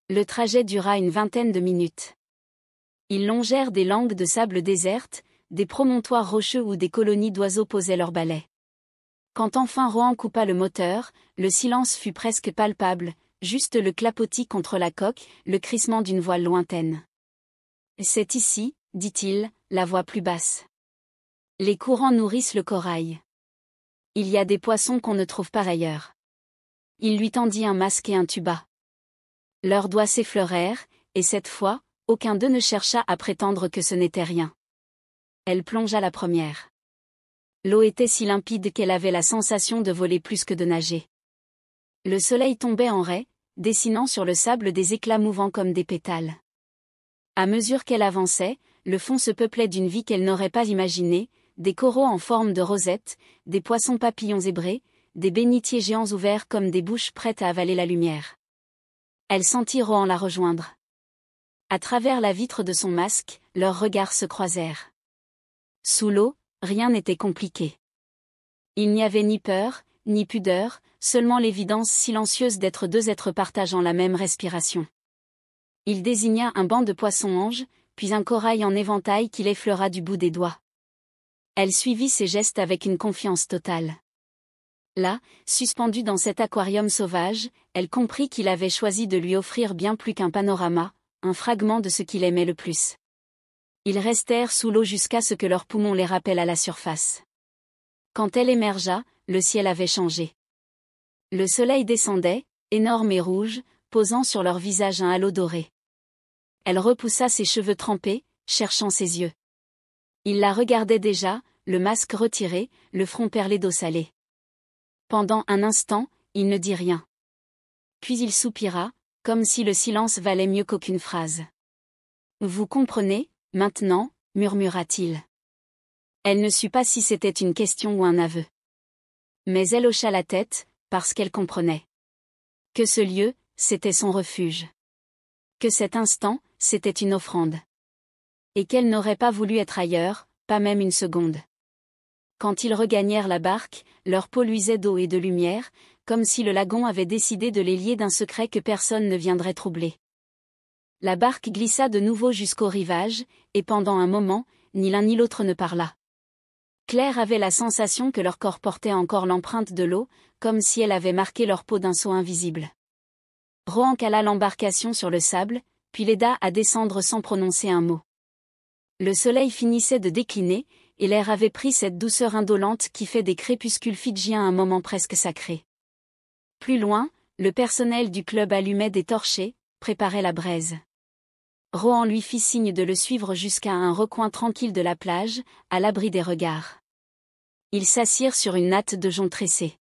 Le trajet dura une vingtaine de minutes. Ils longèrent des langues de sable désertes, des promontoires rocheux où des colonies d'oiseaux posaient leurs balais. Quand enfin Rohan coupa le moteur, le silence fut presque palpable, juste le clapotis contre la coque, le crissement d'une voile lointaine. « C'est ici, dit-il, la voix plus basse. Les courants nourrissent le corail. Il y a des poissons qu'on ne trouve pas ailleurs. » Il lui tendit un masque et un tuba. Leurs doigts s'effleurèrent, et cette fois, aucun d'eux ne chercha à prétendre que ce n'était rien. Elle plongea la première. L'eau était si limpide qu'elle avait la sensation de voler plus que de nager. Le soleil tombait en raies, dessinant sur le sable des éclats mouvants comme des pétales. À mesure qu'elle avançait, le fond se peuplait d'une vie qu'elle n'aurait pas imaginée, des coraux en forme de rosette, des poissons papillons zébrés, des bénitiers géants ouverts comme des bouches prêtes à avaler la lumière. Elle sentit Rohan la rejoindre. À travers la vitre de son masque, leurs regards se croisèrent. Sous l'eau, rien n'était compliqué. Il n'y avait ni peur, ni pudeur, seulement l'évidence silencieuse d'être deux êtres partageant la même respiration. Il désigna un banc de poissons-anges, puis un corail en éventail qu'il effleura du bout des doigts. Elle suivit ses gestes avec une confiance totale. Là, suspendue dans cet aquarium sauvage, elle comprit qu'il avait choisi de lui offrir bien plus qu'un panorama, un fragment de ce qu'il aimait le plus. Ils restèrent sous l'eau jusqu'à ce que leurs poumons les rappellent à la surface. Quand elle émergea, le ciel avait changé. Le soleil descendait, énorme et rouge, posant sur leur visage un halo doré. Elle repoussa ses cheveux trempés, cherchant ses yeux. Il la regardait déjà, le masque retiré, le front perlé d'eau salée. Pendant un instant, il ne dit rien. Puis il soupira, comme si le silence valait mieux qu'aucune phrase. « Vous comprenez, maintenant » murmura-t-il. Elle ne sut pas si c'était une question ou un aveu. Mais elle hocha la tête, parce qu'elle comprenait. Que ce lieu, c'était son refuge. Que cet instant, c'était une offrande. Et qu'elle n'aurait pas voulu être ailleurs, pas même une seconde. Quand ils regagnèrent la barque, leur peau luisait d'eau et de lumière, comme si le lagon avait décidé de les lier d'un secret que personne ne viendrait troubler. La barque glissa de nouveau jusqu'au rivage, et pendant un moment, ni l'un ni l'autre ne parla. Claire avait la sensation que leur corps portait encore l'empreinte de l'eau, comme si elle avait marqué leur peau d'un sceau invisible. Rohan cala l'embarcation sur le sable, puis l'aida à descendre sans prononcer un mot. Le soleil finissait de décliner, et l'air avait pris cette douceur indolente qui fait des crépuscules fidjiens un moment presque sacré. Plus loin, le personnel du club allumait des torchets, préparait la braise. Rohan lui fit signe de le suivre jusqu'à un recoin tranquille de la plage, à l'abri des regards. Ils s'assirent sur une natte de jonc tressé.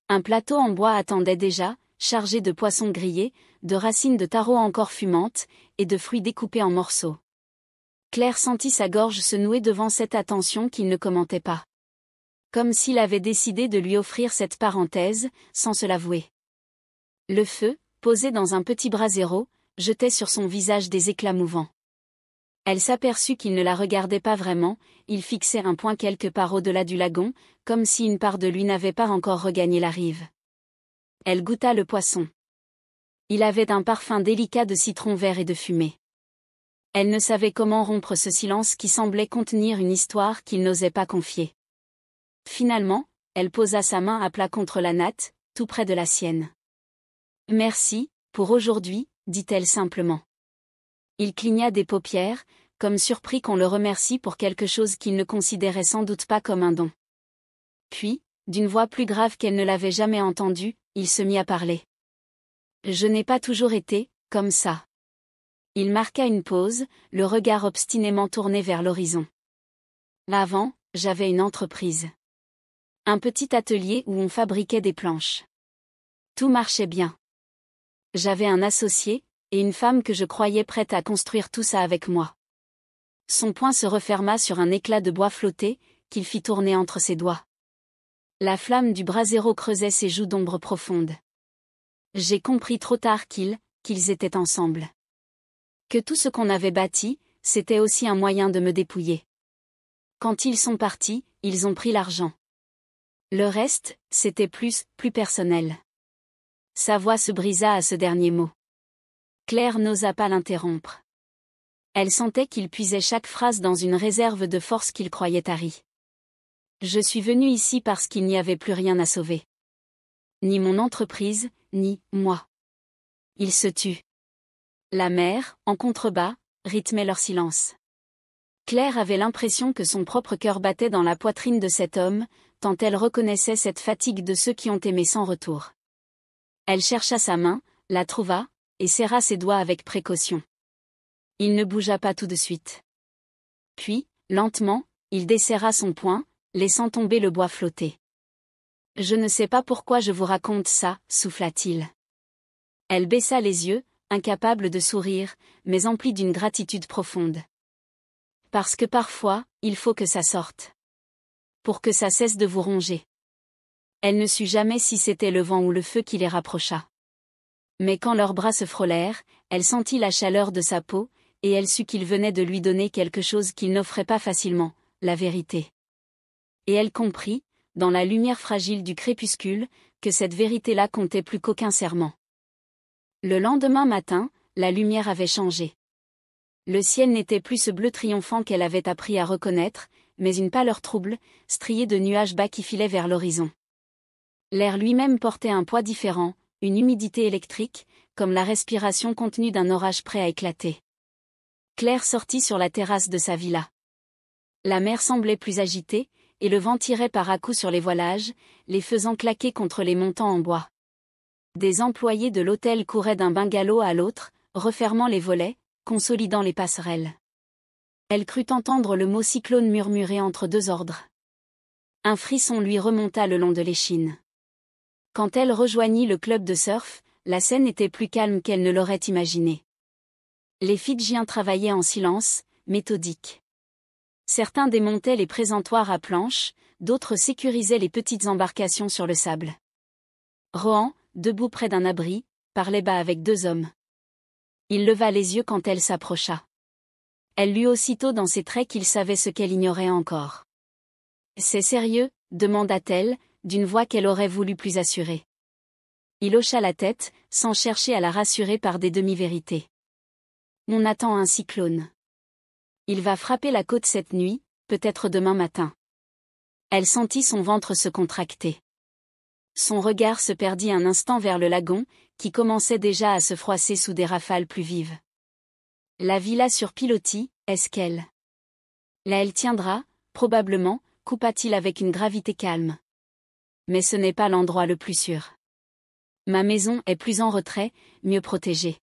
Un plateau en bois attendait déjà, chargé de poissons grillés, de racines de taro encore fumantes, et de fruits découpés en morceaux. Claire sentit sa gorge se nouer devant cette attention qu'il ne commentait pas. Comme s'il avait décidé de lui offrir cette parenthèse, sans se l'avouer. Le feu, posé dans un petit brasero, jetait sur son visage des éclats mouvants. Elle s'aperçut qu'il ne la regardait pas vraiment, il fixait un point quelque part au-delà du lagon, comme si une part de lui n'avait pas encore regagné la rive. Elle goûta le poisson. Il avait un parfum délicat de citron vert et de fumée. Elle ne savait comment rompre ce silence qui semblait contenir une histoire qu'il n'osait pas confier. Finalement, elle posa sa main à plat contre la natte, tout près de la sienne. « Merci, pour aujourd'hui », dit-elle simplement. Il cligna des paupières, comme surpris qu'on le remercie pour quelque chose qu'il ne considérait sans doute pas comme un don. Puis, d'une voix plus grave qu'elle ne l'avait jamais entendue, il se mit à parler. « Je n'ai pas toujours été, comme ça. » Il marqua une pause, le regard obstinément tourné vers l'horizon. « Avant, j'avais une entreprise. Un petit atelier où on fabriquait des planches. Tout marchait bien. J'avais un associé, et une femme que je croyais prête à construire tout ça avec moi. » Son poing se referma sur un éclat de bois flotté, qu'il fit tourner entre ses doigts. La flamme du brasero creusait ses joues d'ombre profonde. J'ai compris trop tard qu'ils étaient ensemble. Que tout ce qu'on avait bâti, c'était aussi un moyen de me dépouiller. Quand ils sont partis, ils ont pris l'argent. Le reste, c'était plus personnel. Sa voix se brisa à ce dernier mot. Claire n'osa pas l'interrompre. Elle sentait qu'il puisait chaque phrase dans une réserve de force qu'il croyait tarie. Je suis venue ici parce qu'il n'y avait plus rien à sauver. Ni mon entreprise, ni moi. Il se tut. La mer, en contrebas, rythmait leur silence. Claire avait l'impression que son propre cœur battait dans la poitrine de cet homme, tant elle reconnaissait cette fatigue de ceux qui ont aimé sans retour. Elle chercha sa main, la trouva, et serra ses doigts avec précaution. Il ne bougea pas tout de suite. Puis, lentement, il desserra son poing, laissant tomber le bois flotter. « Je ne sais pas pourquoi je vous raconte ça, souffla-t-il. » Elle baissa les yeux, incapable de sourire, mais emplie d'une gratitude profonde. Parce que parfois, il faut que ça sorte. Pour que ça cesse de vous ronger. Elle ne sut jamais si c'était le vent ou le feu qui les rapprocha. Mais quand leurs bras se frôlèrent, elle sentit la chaleur de sa peau, et elle sut qu'il venait de lui donner quelque chose qu'il n'offrait pas facilement, la vérité. Et elle comprit, dans la lumière fragile du crépuscule, que cette vérité-là comptait plus qu'aucun serment. Le lendemain matin, la lumière avait changé. Le ciel n'était plus ce bleu triomphant qu'elle avait appris à reconnaître, mais une pâleur trouble, striée de nuages bas qui filaient vers l'horizon. L'air lui-même portait un poids différent, une humidité électrique, comme la respiration contenue d'un orage prêt à éclater. Claire sortit sur la terrasse de sa villa. La mer semblait plus agitée, et le vent tirait par à-coups sur les voilages, les faisant claquer contre les montants en bois. Des employés de l'hôtel couraient d'un bungalow à l'autre, refermant les volets, consolidant les passerelles. Elle crut entendre le mot cyclone murmurer entre deux ordres. Un frisson lui remonta le long de l'échine. Quand elle rejoignit le club de surf, la scène était plus calme qu'elle ne l'aurait imaginé. Les Fidjiens travaillaient en silence, méthodiques. Certains démontaient les présentoirs à planches, d'autres sécurisaient les petites embarcations sur le sable. Rohan, debout près d'un abri, parlait bas avec deux hommes. Il leva les yeux quand elle s'approcha. Elle lut aussitôt dans ses traits qu'il savait ce qu'elle ignorait encore. « C'est sérieux ?» demanda-t-elle, d'une voix qu'elle aurait voulu plus assurée. Il hocha la tête, sans chercher à la rassurer par des demi-vérités. « On attend un cyclone. Il va frapper la côte cette nuit, peut-être demain matin. » Elle sentit son ventre se contracter. Son regard se perdit un instant vers le lagon, qui commençait déjà à se froisser sous des rafales plus vives. La villa sur pilotis, est-ce qu'elle? Là elle tiendra, probablement, coupa-t-il avec une gravité calme. Mais ce n'est pas l'endroit le plus sûr. Ma maison est plus en retrait, mieux protégée.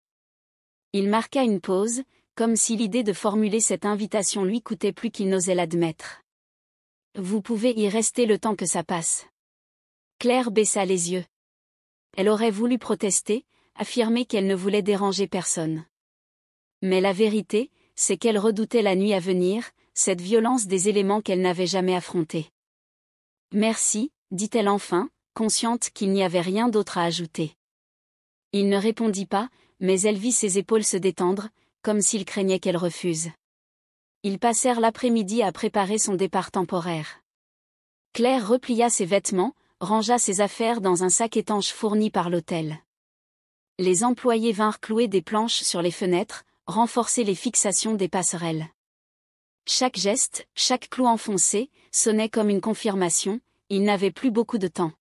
Il marqua une pause, comme si l'idée de formuler cette invitation lui coûtait plus qu'il n'osait l'admettre. Vous pouvez y rester le temps que ça passe. Claire baissa les yeux. Elle aurait voulu protester, affirmer qu'elle ne voulait déranger personne. Mais la vérité, c'est qu'elle redoutait la nuit à venir, cette violence des éléments qu'elle n'avait jamais affrontés. Merci, dit-elle enfin, consciente qu'il n'y avait rien d'autre à ajouter. Il ne répondit pas, mais elle vit ses épaules se détendre, comme s'il craignait qu'elle refuse. Ils passèrent l'après-midi à préparer son départ temporaire. Claire replia ses vêtements, rangea ses affaires dans un sac étanche fourni par l'hôtel. Les employés vinrent clouer des planches sur les fenêtres, renforcer les fixations des passerelles. Chaque geste, chaque clou enfoncé, sonnait comme une confirmation, il n'avait plus beaucoup de temps.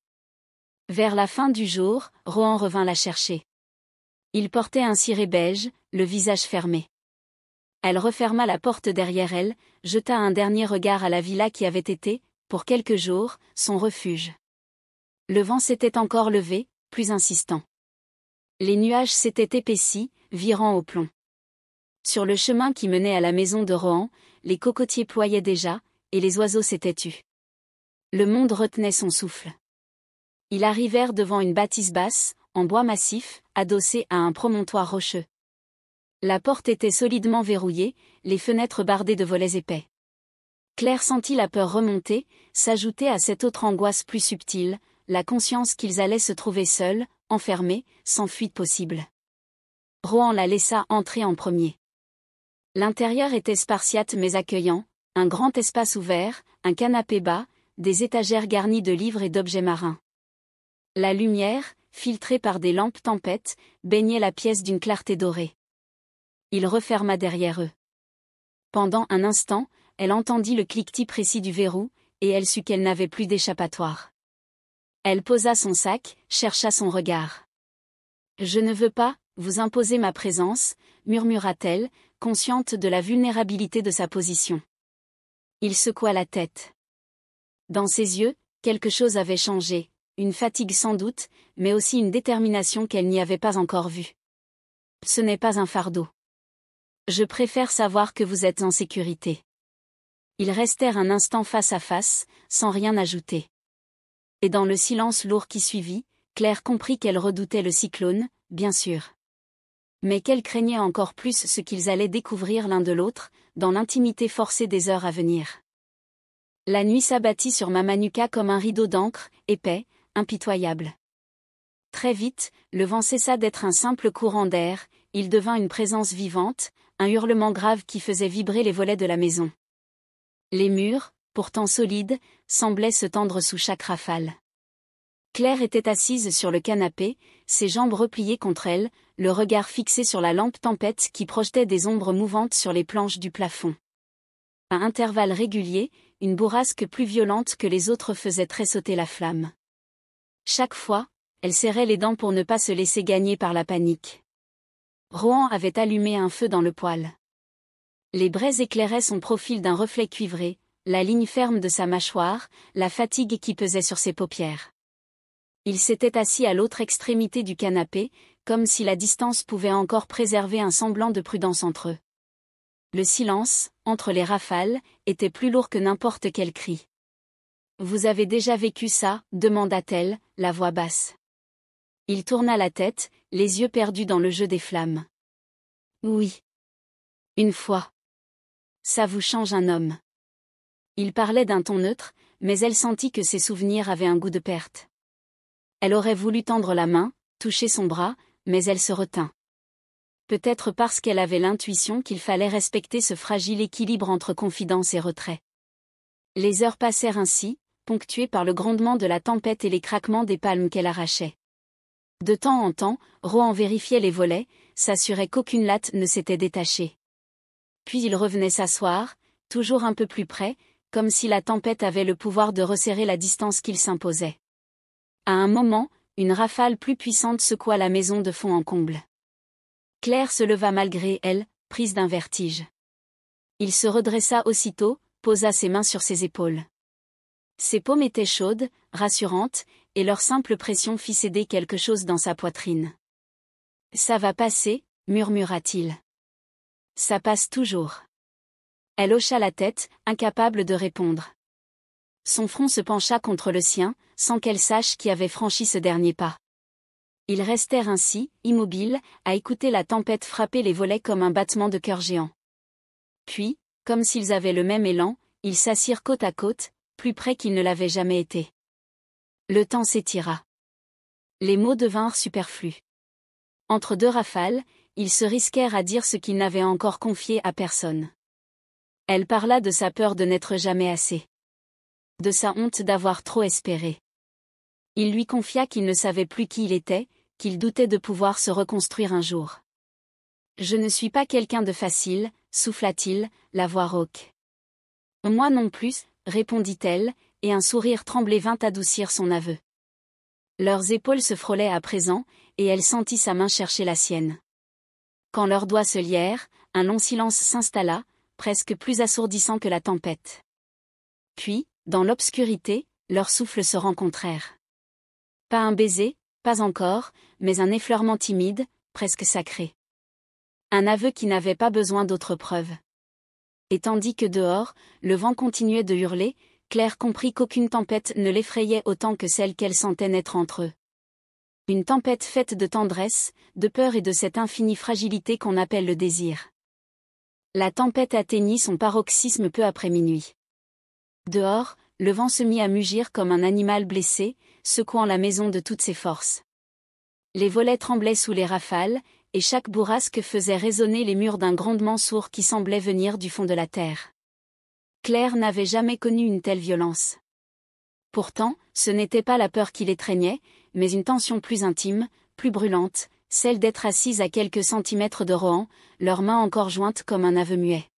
Vers la fin du jour, Rohan revint la chercher. Il portait un ciré beige, le visage fermé. Elle referma la porte derrière elle, jeta un dernier regard à la villa qui avait été, pour quelques jours, son refuge. Le vent s'était encore levé, plus insistant. Les nuages s'étaient épaissis, virant au plomb. Sur le chemin qui menait à la maison de Rohan, les cocotiers ployaient déjà, et les oiseaux s'étaient tus. Le monde retenait son souffle. Ils arrivèrent devant une bâtisse basse, en bois massif, adossée à un promontoire rocheux. La porte était solidement verrouillée, les fenêtres bardées de volets épais. Claire sentit la peur remonter, s'ajouter à cette autre angoisse plus subtile, la conscience qu'ils allaient se trouver seuls, enfermés, sans fuite possible. Rohan la laissa entrer en premier. L'intérieur était spartiate mais accueillant, un grand espace ouvert, un canapé bas, des étagères garnies de livres et d'objets marins. La lumière, filtrée par des lampes tempêtes, baignait la pièce d'une clarté dorée. Il referma derrière eux. Pendant un instant, elle entendit le cliquetis précis du verrou, et elle sut qu'elle n'avait plus d'échappatoire. Elle posa son sac, chercha son regard. « Je ne veux pas vous imposer ma présence », murmura-t-elle, consciente de la vulnérabilité de sa position. Il secoua la tête. Dans ses yeux, quelque chose avait changé, une fatigue sans doute, mais aussi une détermination qu'elle n'y avait pas encore vue. « Ce n'est pas un fardeau. Je préfère savoir que vous êtes en sécurité. » Ils restèrent un instant face à face, sans rien ajouter. Et dans le silence lourd qui suivit, Claire comprit qu'elle redoutait le cyclone, bien sûr. Mais qu'elle craignait encore plus ce qu'ils allaient découvrir l'un de l'autre, dans l'intimité forcée des heures à venir. La nuit s'abattit sur Mamanuca comme un rideau d'encre, épais, impitoyable. Très vite, le vent cessa d'être un simple courant d'air, il devint une présence vivante, un hurlement grave qui faisait vibrer les volets de la maison. Les murs, pourtant solides, semblaient se tendre sous chaque rafale. Claire était assise sur le canapé, ses jambes repliées contre elle, le regard fixé sur la lampe tempête qui projetait des ombres mouvantes sur les planches du plafond. À intervalles réguliers, une bourrasque plus violente que les autres faisait tressauter la flamme. Chaque fois, elle serrait les dents pour ne pas se laisser gagner par la panique. Rohan avait allumé un feu dans le poêle. Les braises éclairaient son profil d'un reflet cuivré, la ligne ferme de sa mâchoire, la fatigue qui pesait sur ses paupières. Il s'était assis à l'autre extrémité du canapé, comme si la distance pouvait encore préserver un semblant de prudence entre eux. Le silence, entre les rafales, était plus lourd que n'importe quel cri. « Vous avez déjà vécu ça ?» demanda-t-elle, la voix basse. Il tourna la tête, les yeux perdus dans le jeu des flammes. « Oui. Une fois. Ça vous change un homme. » Il parlait d'un ton neutre, mais elle sentit que ses souvenirs avaient un goût de perte. Elle aurait voulu tendre la main, toucher son bras, mais elle se retint. Peut-être parce qu'elle avait l'intuition qu'il fallait respecter ce fragile équilibre entre confidence et retrait. Les heures passèrent ainsi, ponctuées par le grondement de la tempête et les craquements des palmes qu'elle arrachait. De temps en temps, Rohan vérifiait les volets, s'assurait qu'aucune latte ne s'était détachée. Puis il revenait s'asseoir, toujours un peu plus près, comme si la tempête avait le pouvoir de resserrer la distance qu'il s'imposait. À un moment, une rafale plus puissante secoua la maison de fond en comble. Claire se leva malgré elle, prise d'un vertige. Il se redressa aussitôt, posa ses mains sur ses épaules. Ses paumes étaient chaudes, rassurantes, et leur simple pression fit céder quelque chose dans sa poitrine. « Ça va passer », murmura-t-il. « Ça passe toujours. » Elle hocha la tête, incapable de répondre. Son front se pencha contre le sien, sans qu'elle sache qui avait franchi ce dernier pas. Ils restèrent ainsi, immobiles, à écouter la tempête frapper les volets comme un battement de cœur géant. Puis, comme s'ils avaient le même élan, ils s'assirent côte à côte, plus près qu'ils ne l'avaient jamais été. Le temps s'étira. Les mots devinrent superflus. Entre deux rafales, ils se risquèrent à dire ce qu'ils n'avaient encore confié à personne. Elle parla de sa peur de n'être jamais assez. De sa honte d'avoir trop espéré. Il lui confia qu'il ne savait plus qui il était, qu'il doutait de pouvoir se reconstruire un jour. « Je ne suis pas quelqu'un de facile », souffla-t-il, la voix rauque. « Moi non plus », répondit-elle, et un sourire tremblé vint adoucir son aveu. Leurs épaules se frôlaient à présent, et elle sentit sa main chercher la sienne. Quand leurs doigts se lièrent, un long silence s'installa, presque plus assourdissant que la tempête. Puis, dans l'obscurité, leurs souffles se rencontrèrent. Pas un baiser, pas encore, mais un effleurement timide, presque sacré. Un aveu qui n'avait pas besoin d'autre preuve. Et tandis que dehors, le vent continuait de hurler, Claire comprit qu'aucune tempête ne l'effrayait autant que celle qu'elle sentait naître entre eux. Une tempête faite de tendresse, de peur et de cette infinie fragilité qu'on appelle le désir. La tempête atteignit son paroxysme peu après minuit. Dehors, le vent se mit à mugir comme un animal blessé, secouant la maison de toutes ses forces. Les volets tremblaient sous les rafales, et chaque bourrasque faisait résonner les murs d'un grondement sourd qui semblait venir du fond de la terre. Claire n'avait jamais connu une telle violence. Pourtant, ce n'était pas la peur qui l'étreignait, mais une tension plus intime, plus brûlante, celle d'être assise à quelques centimètres de Rohan, leurs mains encore jointes comme un aveu muet.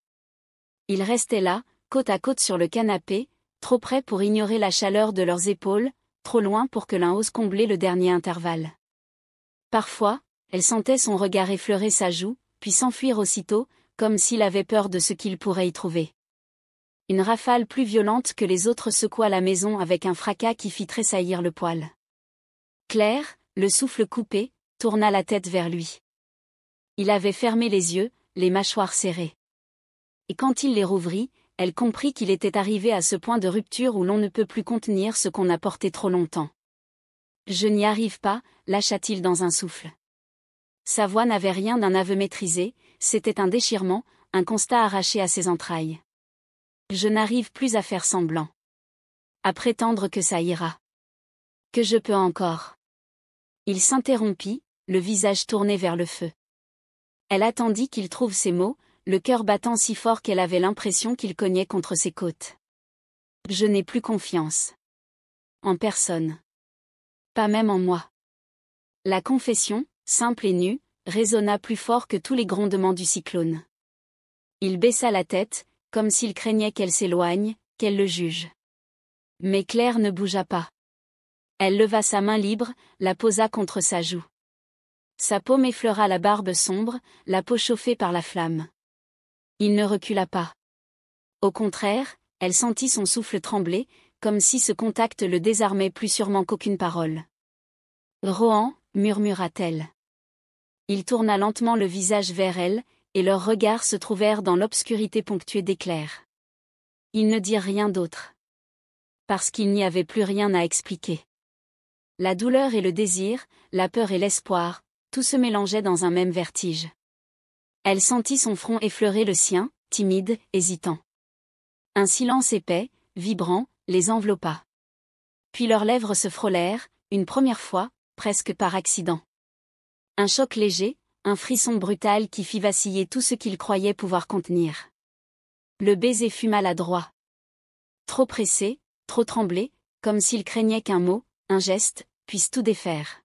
Ils restaient là, côte à côte sur le canapé, trop près pour ignorer la chaleur de leurs épaules, trop loin pour que l'un ose combler le dernier intervalle. Parfois, elle sentait son regard effleurer sa joue, puis s'enfuir aussitôt, comme s'il avait peur de ce qu'il pourrait y trouver. Une rafale plus violente que les autres secoua la maison avec un fracas qui fit tressaillir le poêle. Claire, le souffle coupé, tourna la tête vers lui. Il avait fermé les yeux, les mâchoires serrées. Et quand il les rouvrit, elle comprit qu'il était arrivé à ce point de rupture où l'on ne peut plus contenir ce qu'on a porté trop longtemps. « Je n'y arrive pas », lâcha-t-il dans un souffle. Sa voix n'avait rien d'un aveu maîtrisé, c'était un déchirement, un constat arraché à ses entrailles. « Je n'arrive plus à faire semblant. À prétendre que ça ira. Que je peux encore. » Il s'interrompit, le visage tourné vers le feu. Elle attendit qu'il trouve ses mots, le cœur battant si fort qu'elle avait l'impression qu'il cognait contre ses côtes. « Je n'ai plus confiance. En personne. Pas même en moi. » La confession, simple et nue, résonna plus fort que tous les grondements du cyclone. Il baissa la tête, comme s'il craignait qu'elle s'éloigne, qu'elle le juge. Mais Claire ne bougea pas. Elle leva sa main libre, la posa contre sa joue. Sa paume effleura la barbe sombre, la peau chauffée par la flamme. Il ne recula pas. Au contraire, elle sentit son souffle trembler, comme si ce contact le désarmait plus sûrement qu'aucune parole. « Rohan », murmura-t-elle. Il tourna lentement le visage vers elle, et leurs regards se trouvèrent dans l'obscurité ponctuée d'éclairs. Ils ne dirent rien d'autre. Parce qu'il n'y avait plus rien à expliquer. La douleur et le désir, la peur et l'espoir, tout se mélangeait dans un même vertige. Elle sentit son front effleurer le sien, timide, hésitant. Un silence épais, vibrant, les enveloppa. Puis leurs lèvres se frôlèrent, une première fois, presque par accident. Un choc léger, un frisson brutal qui fit vaciller tout ce qu'il croyait pouvoir contenir. Le baiser fut maladroit. Trop pressé, trop tremblé, comme s'il craignait qu'un mot, un geste, puisse tout défaire.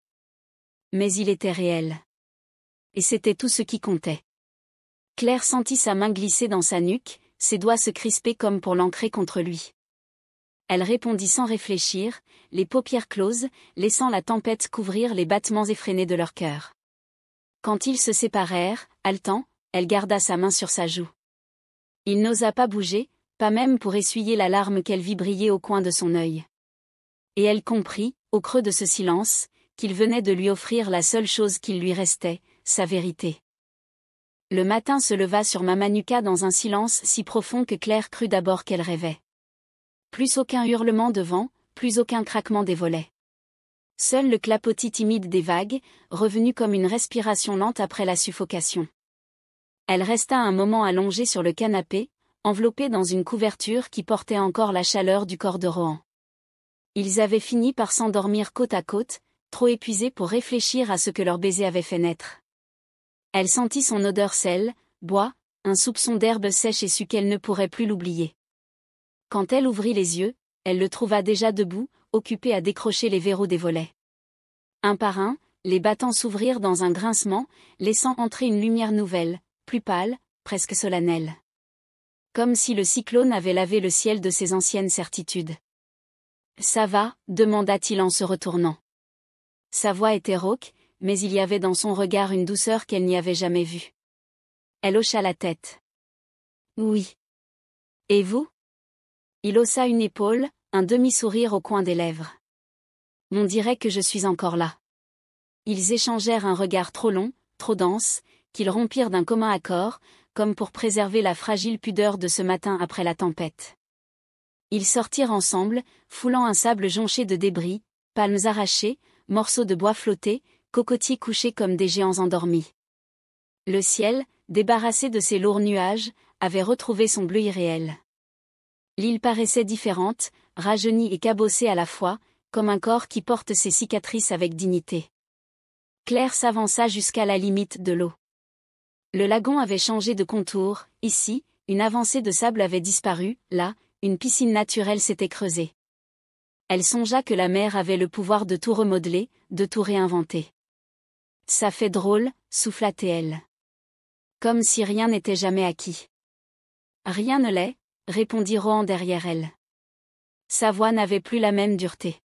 Mais il était réel. Et c'était tout ce qui comptait. Claire sentit sa main glisser dans sa nuque, ses doigts se crisper comme pour l'ancrer contre lui. Elle répondit sans réfléchir, les paupières closes, laissant la tempête couvrir les battements effrénés de leur cœur. Quand ils se séparèrent, haletant, elle garda sa main sur sa joue. Il n'osa pas bouger, pas même pour essuyer la larme qu'elle vit briller au coin de son œil. Et elle comprit, au creux de ce silence, qu'il venait de lui offrir la seule chose qu'il lui restait, sa vérité. Le matin se leva sur Mamanuca dans un silence si profond que Claire crut d'abord qu'elle rêvait. Plus aucun hurlement de vent, plus aucun craquement des volets. Seul le clapotis timide des vagues, revenu comme une respiration lente après la suffocation. Elle resta un moment allongée sur le canapé, enveloppée dans une couverture qui portait encore la chaleur du corps de Rohan. Ils avaient fini par s'endormir côte à côte, trop épuisés pour réfléchir à ce que leur baiser avait fait naître. Elle sentit son odeur sel, bois, un soupçon d'herbe sèche et sut qu'elle ne pourrait plus l'oublier. Quand elle ouvrit les yeux, elle le trouva déjà debout, occupé à décrocher les verrous des volets. Un par un, les battants s'ouvrirent dans un grincement, laissant entrer une lumière nouvelle, plus pâle, presque solennelle. Comme si le cyclone avait lavé le ciel de ses anciennes certitudes. « Ça va ?» demanda-t-il en se retournant. Sa voix était rauque, mais il y avait dans son regard une douceur qu'elle n'y avait jamais vue. Elle hocha la tête. « Oui. Et vous ?» Il haussa une épaule, un demi-sourire au coin des lèvres. « On dirait que je suis encore là. » Ils échangèrent un regard trop long, trop dense, qu'ils rompirent d'un commun accord, comme pour préserver la fragile pudeur de ce matin après la tempête. Ils sortirent ensemble, foulant un sable jonché de débris, palmes arrachées, morceaux de bois flottés, cocotiers couchés comme des géants endormis. Le ciel, débarrassé de ses lourds nuages, avait retrouvé son bleu irréel. L'île paraissait différente, rajeunie et cabossée à la fois, comme un corps qui porte ses cicatrices avec dignité. Claire s'avança jusqu'à la limite de l'eau. Le lagon avait changé de contour, ici, une avancée de sable avait disparu, là, une piscine naturelle s'était creusée. Elle songea que la mer avait le pouvoir de tout remodeler, de tout réinventer. « Ça fait drôle » souffla-t-elle. Comme si rien n'était jamais acquis. « Rien ne l'est » répondit Rohan derrière elle. Sa voix n'avait plus la même dureté.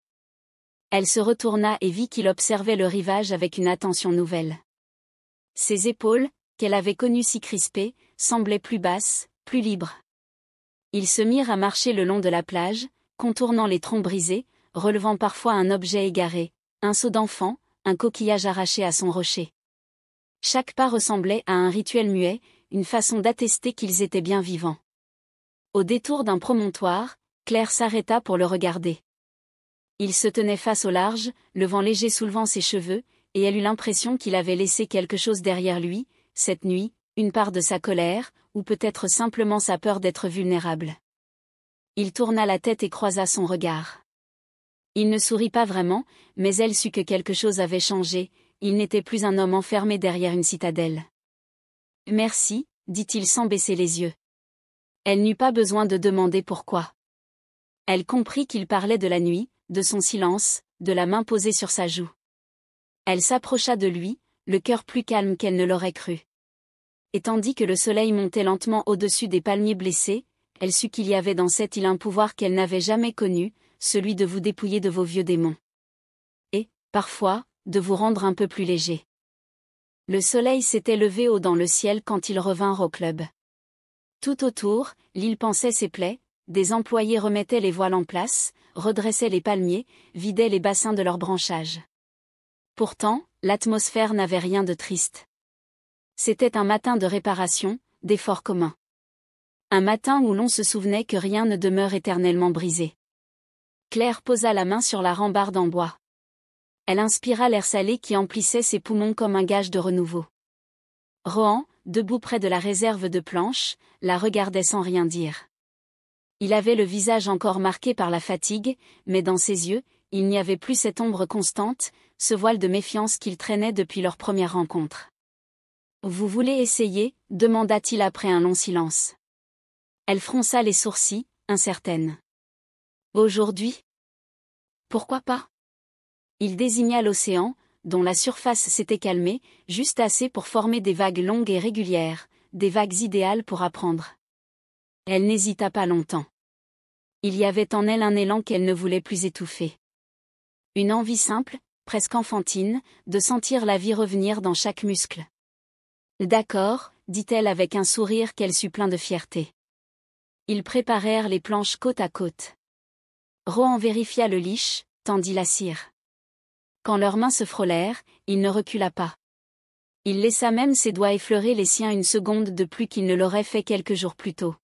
Elle se retourna et vit qu'il observait le rivage avec une attention nouvelle. Ses épaules, qu'elle avait connues si crispées, semblaient plus basses, plus libres. Ils se mirent à marcher le long de la plage, contournant les troncs brisés, relevant parfois un objet égaré, un seau d'enfant, un coquillage arraché à son rocher. Chaque pas ressemblait à un rituel muet, une façon d'attester qu'ils étaient bien vivants. Au détour d'un promontoire, Claire s'arrêta pour le regarder. Il se tenait face au large, le vent léger soulevant ses cheveux, et elle eut l'impression qu'il avait laissé quelque chose derrière lui, cette nuit, une part de sa colère, ou peut-être simplement sa peur d'être vulnérable. Il tourna la tête et croisa son regard. Il ne sourit pas vraiment, mais elle sut que quelque chose avait changé, il n'était plus un homme enfermé derrière une citadelle. « Merci » dit-il sans baisser les yeux. Elle n'eut pas besoin de demander pourquoi. Elle comprit qu'il parlait de la nuit, de son silence, de la main posée sur sa joue. Elle s'approcha de lui, le cœur plus calme qu'elle ne l'aurait cru. Et tandis que le soleil montait lentement au-dessus des palmiers blessés, elle sut qu'il y avait dans cette île un pouvoir qu'elle n'avait jamais connu, celui de vous dépouiller de vos vieux démons. Et, parfois, de vous rendre un peu plus léger. Le soleil s'était levé haut dans le ciel quand ils revinrent au club. Tout autour, l'île pansait ses plaies, des employés remettaient les voiles en place, redressaient les palmiers, vidaient les bassins de leurs branchages. Pourtant, l'atmosphère n'avait rien de triste. C'était un matin de réparation, d'effort commun. Un matin où l'on se souvenait que rien ne demeure éternellement brisé. Claire posa la main sur la rambarde en bois. Elle inspira l'air salé qui emplissait ses poumons comme un gage de renouveau. Rohan, debout près de la réserve de planches, la regardait sans rien dire. Il avait le visage encore marqué par la fatigue, mais dans ses yeux, il n'y avait plus cette ombre constante, ce voile de méfiance qu'il traînait depuis leur première rencontre. « Vous voulez essayer ?» demanda-t-il après un long silence. Elle fronça les sourcils, incertaine. « Aujourd'hui ? Pourquoi pas ?» Il désigna l'océan, dont la surface s'était calmée, juste assez pour former des vagues longues et régulières, des vagues idéales pour apprendre. Elle n'hésita pas longtemps. Il y avait en elle un élan qu'elle ne voulait plus étouffer. Une envie simple, presque enfantine, de sentir la vie revenir dans chaque muscle. D'accord, dit-elle avec un sourire qu'elle sut plein de fierté. Ils préparèrent les planches côte à côte. Rohan vérifia le leash, tendit la cire. Quand leurs mains se frôlèrent, il ne recula pas. Il laissa même ses doigts effleurer les siens une seconde de plus qu'il ne l'aurait fait quelques jours plus tôt.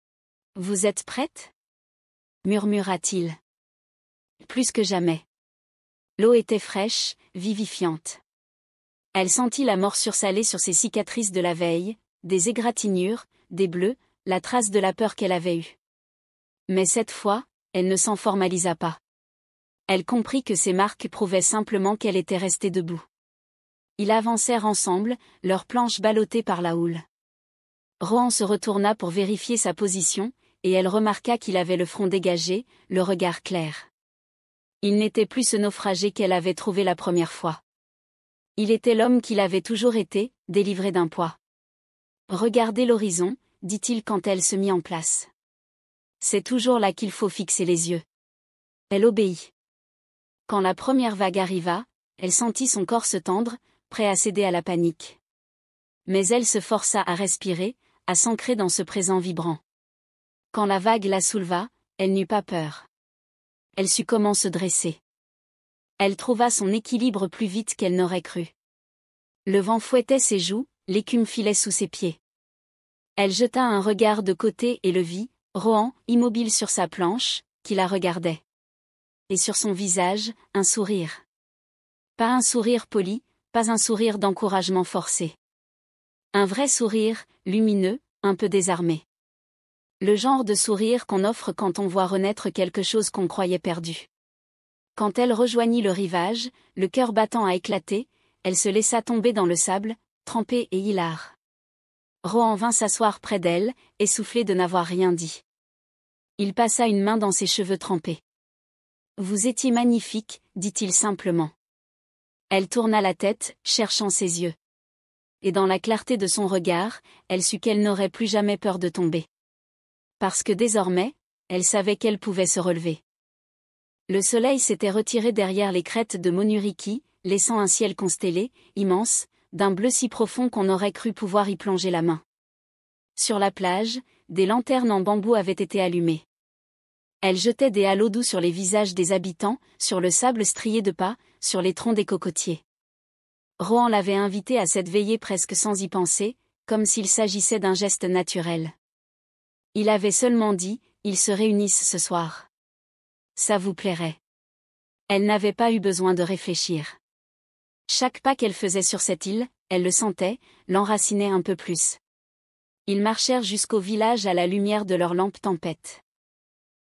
« Vous êtes prête ?» murmura-t-il. Plus que jamais. L'eau était fraîche, vivifiante. Elle sentit la morsure salée sur ses cicatrices de la veille, des égratignures, des bleus, la trace de la peur qu'elle avait eue. Mais cette fois, elle ne s'en formalisa pas. Elle comprit que ces marques prouvaient simplement qu'elle était restée debout. Ils avancèrent ensemble, leurs planches ballottées par la houle. Rohan se retourna pour vérifier sa position, et elle remarqua qu'il avait le front dégagé, le regard clair. Il n'était plus ce naufragé qu'elle avait trouvé la première fois. Il était l'homme qu'il avait toujours été, délivré d'un poids. « Regardez l'horizon », dit-il quand elle se mit en place. C'est toujours là qu'il faut fixer les yeux. Elle obéit. Quand la première vague arriva, elle sentit son corps se tendre, prêt à céder à la panique. Mais elle se força à respirer, à s'ancrer dans ce présent vibrant. Quand la vague la souleva, elle n'eut pas peur. Elle sut comment se dresser. Elle trouva son équilibre plus vite qu'elle n'aurait cru. Le vent fouettait ses joues, l'écume filait sous ses pieds. Elle jeta un regard de côté et le vit, Rohan, immobile sur sa planche, qui la regardait. Et sur son visage, un sourire. Pas un sourire poli, pas un sourire d'encouragement forcé. Un vrai sourire, lumineux, un peu désarmé. Le genre de sourire qu'on offre quand on voit renaître quelque chose qu'on croyait perdu. Quand elle rejoignit le rivage, le cœur battant à éclater, elle se laissa tomber dans le sable, trempée et hilare. Rohan vint s'asseoir près d'elle, essoufflé de n'avoir rien dit. Il passa une main dans ses cheveux trempés. « Vous étiez magnifique, dit-il simplement. » Elle tourna la tête, cherchant ses yeux. Et dans la clarté de son regard, elle sut qu'elle n'aurait plus jamais peur de tomber. Parce que désormais, elle savait qu'elle pouvait se relever. Le soleil s'était retiré derrière les crêtes de Monuriki, laissant un ciel constellé, immense, d'un bleu si profond qu'on aurait cru pouvoir y plonger la main. Sur la plage, des lanternes en bambou avaient été allumées. Elles jetaient des halos doux sur les visages des habitants, sur le sable strié de pas, sur les troncs des cocotiers. Rohan l'avait invitée à cette veillée presque sans y penser, comme s'il s'agissait d'un geste naturel. Il avait seulement dit, ils se réunissent ce soir. Ça vous plairait. Elle n'avait pas eu besoin de réfléchir. Chaque pas qu'elle faisait sur cette île, elle le sentait, l'enracinait un peu plus. Ils marchèrent jusqu'au village à la lumière de leurs lampes tempête.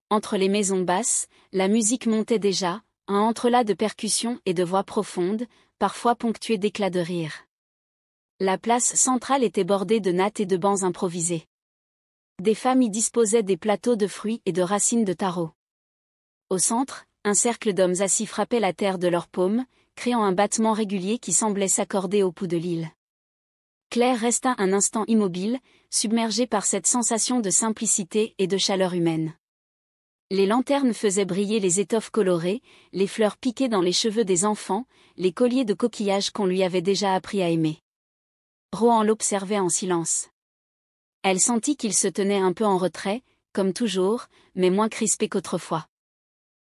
Entre les maisons basses, la musique montait déjà, un entrelac de percussions et de voix profondes, parfois ponctuées d'éclats de rire. La place centrale était bordée de nattes et de bancs improvisés. Des femmes y disposaient des plateaux de fruits et de racines de taro. Au centre, un cercle d'hommes assis frappait la terre de leurs paumes, créant un battement régulier qui semblait s'accorder au pouls de l'île. Claire resta un instant immobile, submergée par cette sensation de simplicité et de chaleur humaine. Les lanternes faisaient briller les étoffes colorées, les fleurs piquées dans les cheveux des enfants, les colliers de coquillages qu'on lui avait déjà appris à aimer. Rohan l'observait en silence. Elle sentit qu'il se tenait un peu en retrait, comme toujours, mais moins crispé qu'autrefois.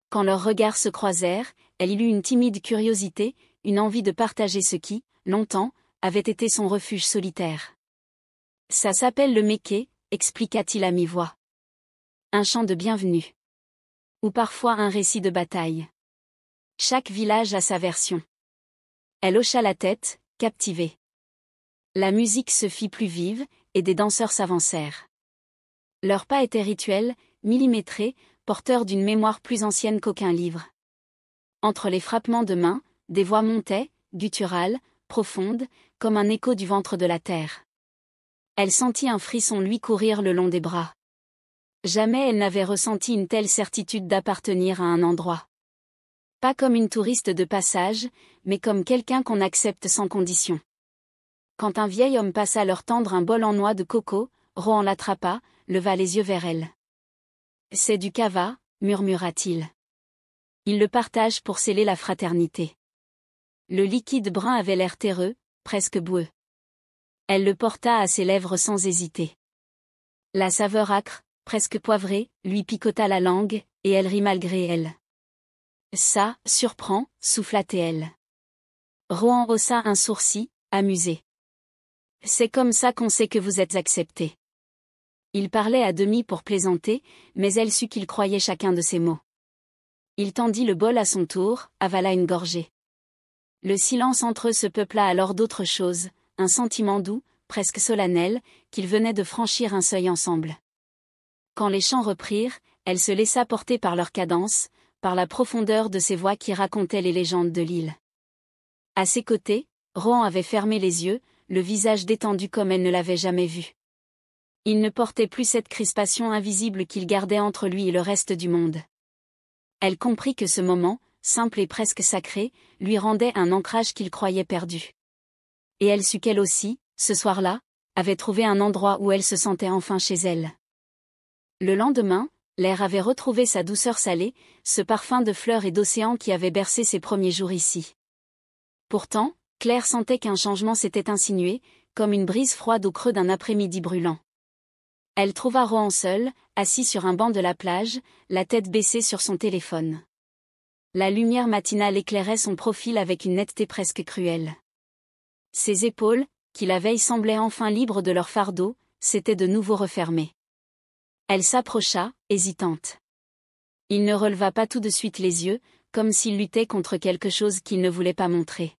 Quand leurs regards se croisèrent, elle y eut une timide curiosité, une envie de partager ce qui, longtemps, avait été son refuge solitaire. « Ça s'appelle le méquet », expliqua-t-il à mi-voix. Un chant de bienvenue. Ou parfois un récit de bataille. Chaque village a sa version. Elle hocha la tête, captivée. La musique se fit plus vive, et des danseurs s'avancèrent. Leurs pas étaient rituels, millimétrés, porteurs d'une mémoire plus ancienne qu'aucun livre. Entre les frappements de mains, des voix montaient, gutturales, profondes, comme un écho du ventre de la terre. Elle sentit un frisson lui courir le long des bras. Jamais elle n'avait ressenti une telle certitude d'appartenir à un endroit. Pas comme une touriste de passage, mais comme quelqu'un qu'on accepte sans condition. Quand un vieil homme passa leur tendre un bol en noix de coco, Rohan l'attrapa, leva les yeux vers elle. « C'est du cava, murmura-t-il. Ils le partagent pour sceller la fraternité. Le liquide brun avait l'air terreux, presque boueux. Elle le porta à ses lèvres sans hésiter. La saveur âcre, presque poivrée, lui picota la langue, et elle rit malgré elle. Ça, surprend, souffla-t-elle. Rohan haussa un sourcil, amusé. C'est comme ça qu'on sait que vous êtes accepté. Il parlait à demi pour plaisanter, mais elle sut qu'il croyait chacun de ses mots. Il tendit le bol à son tour, avala une gorgée. Le silence entre eux se peupla alors d'autre chose, un sentiment doux, presque solennel, qu'ils venaient de franchir un seuil ensemble. Quand les chants reprirent, elle se laissa porter par leur cadence, par la profondeur de ces voix qui racontaient les légendes de l'île. À ses côtés, Rohan avait fermé les yeux, le visage détendu comme elle ne l'avait jamais vu. Il ne portait plus cette crispation invisible qu'il gardait entre lui et le reste du monde. Elle comprit que ce moment, simple et presque sacré, lui rendait un ancrage qu'il croyait perdu. Et elle sut qu'elle aussi, ce soir-là, avait trouvé un endroit où elle se sentait enfin chez elle. Le lendemain, l'air avait retrouvé sa douceur salée, ce parfum de fleurs et d'océan qui avait bercé ses premiers jours ici. Pourtant, Claire sentait qu'un changement s'était insinué, comme une brise froide au creux d'un après-midi brûlant. Elle trouva Rohan seul, assis sur un banc de la plage, la tête baissée sur son téléphone. La lumière matinale éclairait son profil avec une netteté presque cruelle. Ses épaules, qui la veille semblaient enfin libres de leur fardeau, s'étaient de nouveau refermées. Elle s'approcha, hésitante. Il ne releva pas tout de suite les yeux, comme s'il luttait contre quelque chose qu'il ne voulait pas montrer.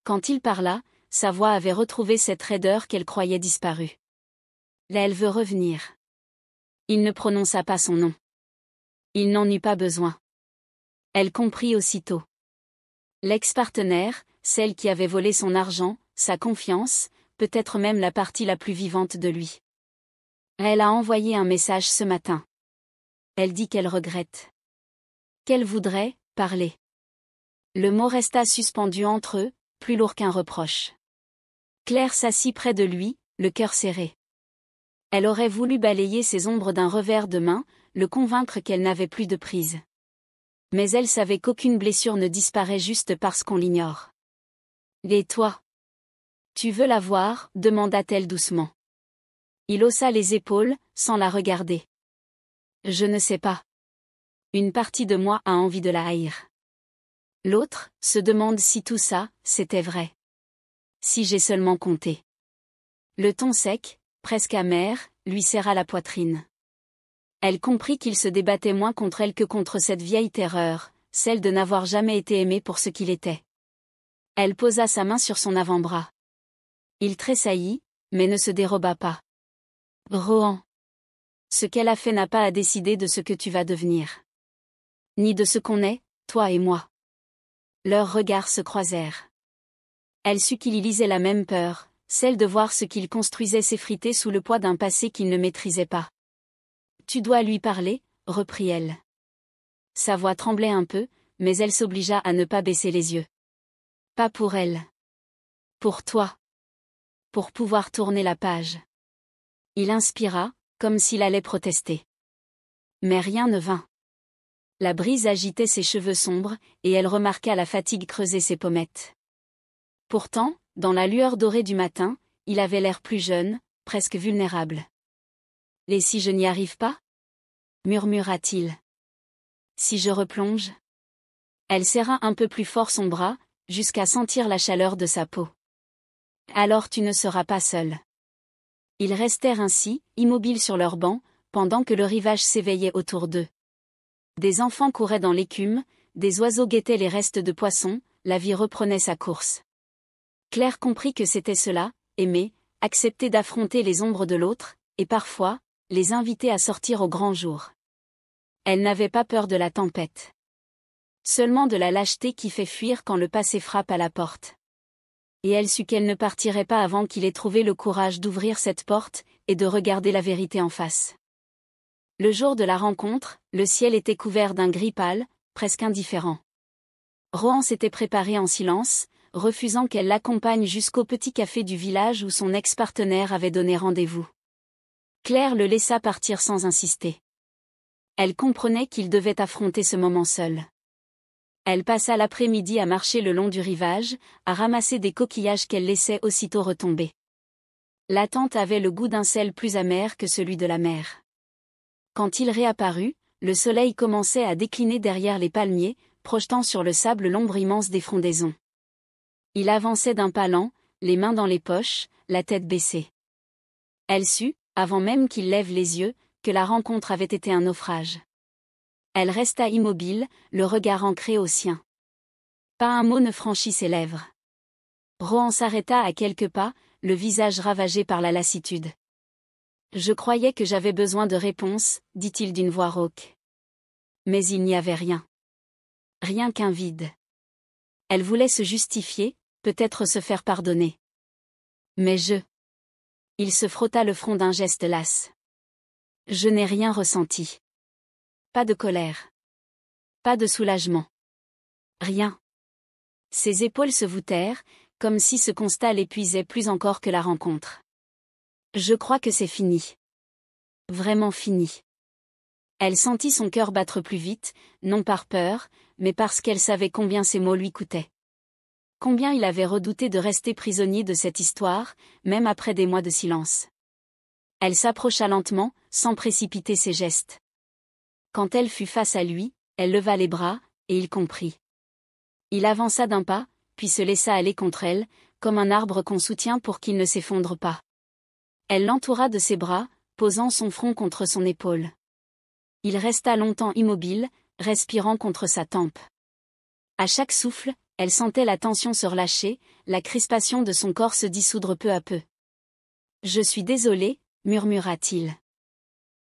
Quand il parla, sa voix avait retrouvé cette raideur qu'elle croyait disparue. Là elle veut revenir. Il ne prononça pas son nom. Il n'en eut pas besoin. Elle comprit aussitôt. L'ex-partenaire, celle qui avait volé son argent, sa confiance, peut-être même la partie la plus vivante de lui. Elle a envoyé un message ce matin. Elle dit qu'elle regrette. Qu'elle voudrait parler. Le mot resta suspendu entre eux, plus lourd qu'un reproche. Claire s'assit près de lui, le cœur serré. Elle aurait voulu balayer ses ombres d'un revers de main, le convaincre qu'elle n'avait plus de prise. Mais elle savait qu'aucune blessure ne disparaît juste parce qu'on l'ignore. Et toi? Tu veux la voir? Demanda-t-elle doucement. Il haussa les épaules, sans la regarder. Je ne sais pas. Une partie de moi a envie de la haïr. L'autre se demande si tout ça, c'était vrai. Si j'ai seulement compté. Le ton sec, presque amer, lui serra la poitrine. Elle comprit qu'il se débattait moins contre elle que contre cette vieille terreur, celle de n'avoir jamais été aimé pour ce qu'il était. Elle posa sa main sur son avant-bras. Il tressaillit, mais ne se déroba pas. Rohan. Ce qu'elle a fait n'a pas à décider de ce que tu vas devenir. Ni de ce qu'on est, toi et moi. Leurs regards se croisèrent. Elle sut qu'il y lisait la même peur, celle de voir ce qu'il construisait s'effriter sous le poids d'un passé qu'il ne maîtrisait pas. Tu dois lui parler, reprit-elle. Sa voix tremblait un peu, mais elle s'obligea à ne pas baisser les yeux. Pas pour elle. Pour toi. Pour pouvoir tourner la page. Il inspira, comme s'il allait protester. Mais rien ne vint. La brise agitait ses cheveux sombres, et elle remarqua la fatigue creuser ses pommettes. Pourtant, dans la lueur dorée du matin, il avait l'air plus jeune, presque vulnérable. Et si je n'y arrive pas? Murmura-t-il. Si je replonge? Elle serra un peu plus fort son bras, jusqu'à sentir la chaleur de sa peau. Alors tu ne seras pas seul. Ils restèrent ainsi, immobiles sur leur banc, pendant que le rivage s'éveillait autour d'eux. Des enfants couraient dans l'écume, des oiseaux guettaient les restes de poissons, la vie reprenait sa course. Claire comprit que c'était cela, aimer, accepter d'affronter les ombres de l'autre, et parfois, les inviter à sortir au grand jour. Elle n'avait pas peur de la tempête. Seulement de la lâcheté qui fait fuir quand le passé frappe à la porte. Et elle sut qu'elle ne partirait pas avant qu'il ait trouvé le courage d'ouvrir cette porte, et de regarder la vérité en face. Le jour de la rencontre, le ciel était couvert d'un gris pâle, presque indifférent. Rohan s'était préparé en silence, refusant qu'elle l'accompagne jusqu'au petit café du village où son ex-partenaire avait donné rendez-vous. Claire le laissa partir sans insister. Elle comprenait qu'il devait affronter ce moment seul. Elle passa l'après-midi à marcher le long du rivage, à ramasser des coquillages qu'elle laissait aussitôt retomber. L'attente avait le goût d'un sel plus amer que celui de la mer. Quand il réapparut, le soleil commençait à décliner derrière les palmiers, projetant sur le sable l'ombre immense des frondaisons. Il avançait d'un pas lent, les mains dans les poches, la tête baissée. Elle sut, avant même qu'il lève les yeux, que la rencontre avait été un naufrage. Elle resta immobile, le regard ancré au sien. Pas un mot ne franchit ses lèvres. Rohan s'arrêta à quelques pas, le visage ravagé par la lassitude. « Je croyais que j'avais besoin de réponses, dit-il d'une voix rauque. Mais il n'y avait rien. Rien qu'un vide. Elle voulait se justifier, peut-être se faire pardonner. Mais Il se frotta le front d'un geste las. Je n'ai rien ressenti. Pas de colère. Pas de soulagement. Rien. Ses épaules se voûtèrent, comme si ce constat l'épuisait plus encore que la rencontre. Je crois que c'est fini. Vraiment fini. Elle sentit son cœur battre plus vite, non par peur, mais parce qu'elle savait combien ces mots lui coûtaient. Combien il avait redouté de rester prisonnier de cette histoire, même après des mois de silence. Elle s'approcha lentement, sans précipiter ses gestes. Quand elle fut face à lui, elle leva les bras, et il comprit. Il avança d'un pas, puis se laissa aller contre elle, comme un arbre qu'on soutient pour qu'il ne s'effondre pas. Elle l'entoura de ses bras, posant son front contre son épaule. Il resta longtemps immobile, respirant contre sa tempe. À chaque souffle, elle sentait la tension se relâcher, la crispation de son corps se dissoudre peu à peu. « Je suis désolé, murmura-t-il.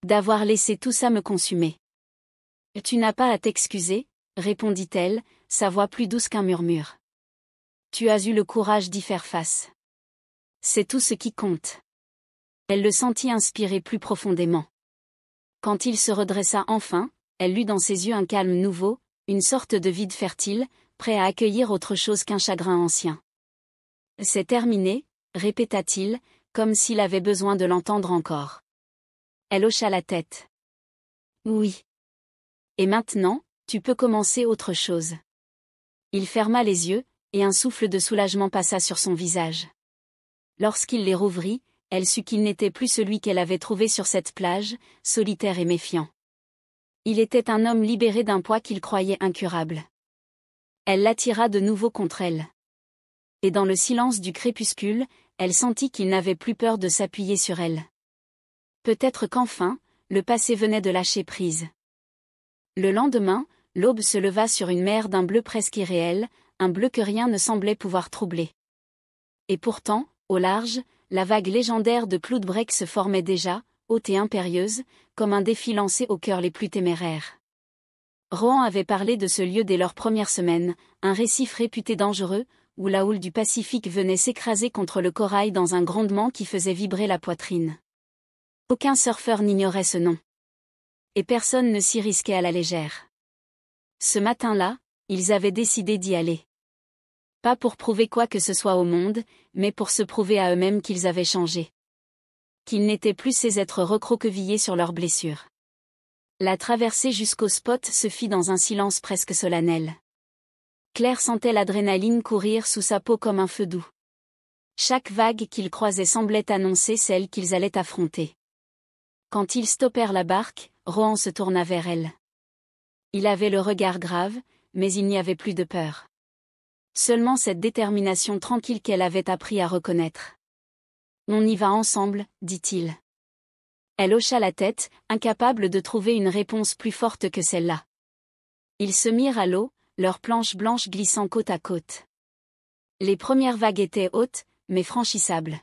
D'avoir laissé tout ça me consumer. »« Tu n'as pas à t'excuser, » répondit-elle, sa voix plus douce qu'un murmure. « Tu as eu le courage d'y faire face. C'est tout ce qui compte. » Elle le sentit inspirer plus profondément. Quand il se redressa enfin, elle lut dans ses yeux un calme nouveau, une sorte de vide fertile, prêt à accueillir autre chose qu'un chagrin ancien. « C'est terminé, » répéta-t-il, comme s'il avait besoin de l'entendre encore. Elle hocha la tête. « Oui. Et maintenant, tu peux commencer autre chose. » Il ferma les yeux, et un souffle de soulagement passa sur son visage. Lorsqu'il les rouvrit, elle sut qu'il n'était plus celui qu'elle avait trouvé sur cette plage, solitaire et méfiant. Il était un homme libéré d'un poids qu'il croyait incurable. Elle l'attira de nouveau contre elle. Et dans le silence du crépuscule, elle sentit qu'il n'avait plus peur de s'appuyer sur elle. Peut-être qu'enfin, le passé venait de lâcher prise. Le lendemain, l'aube se leva sur une mer d'un bleu presque irréel, un bleu que rien ne semblait pouvoir troubler. Et pourtant, au large, la vague légendaire de Cloudbreak se formait déjà, haute et impérieuse, comme un défi lancé aux cœurs les plus téméraires. Rohan avait parlé de ce lieu dès leur première semaine, un récif réputé dangereux, où la houle du Pacifique venait s'écraser contre le corail dans un grondement qui faisait vibrer la poitrine. Aucun surfeur n'ignorait ce nom. Et personne ne s'y risquait à la légère. Ce matin-là, ils avaient décidé d'y aller. Pas pour prouver quoi que ce soit au monde, mais pour se prouver à eux-mêmes qu'ils avaient changé. Qu'ils n'étaient plus ces êtres recroquevillés sur leurs blessures. La traversée jusqu'au spot se fit dans un silence presque solennel. Claire sentait l'adrénaline courir sous sa peau comme un feu doux. Chaque vague qu'ils croisaient semblait annoncer celle qu'ils allaient affronter. Quand ils stoppèrent la barque, Rohan se tourna vers elle. Il avait le regard grave, mais il n'y avait plus de peur. Seulement cette détermination tranquille qu'elle avait appris à reconnaître. « On y va ensemble, » dit-il. Elle hocha la tête, incapable de trouver une réponse plus forte que celle-là. Ils se mirent à l'eau, leurs planches blanches glissant côte à côte. Les premières vagues étaient hautes, mais franchissables.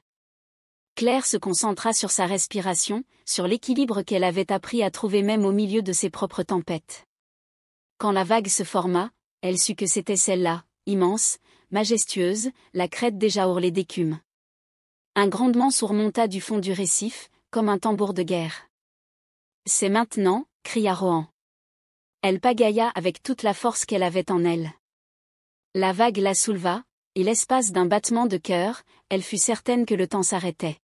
Claire se concentra sur sa respiration, sur l'équilibre qu'elle avait appris à trouver même au milieu de ses propres tempêtes. Quand la vague se forma, elle sut que c'était celle-là, immense, majestueuse, la crête déjà ourlée d'écume. Un grondement surmonta du fond du récif, comme un tambour de guerre. « C'est maintenant » cria Rohan. Elle pagailla avec toute la force qu'elle avait en elle. La vague la souleva, et l'espace d'un battement de cœur, elle fut certaine que le temps s'arrêtait.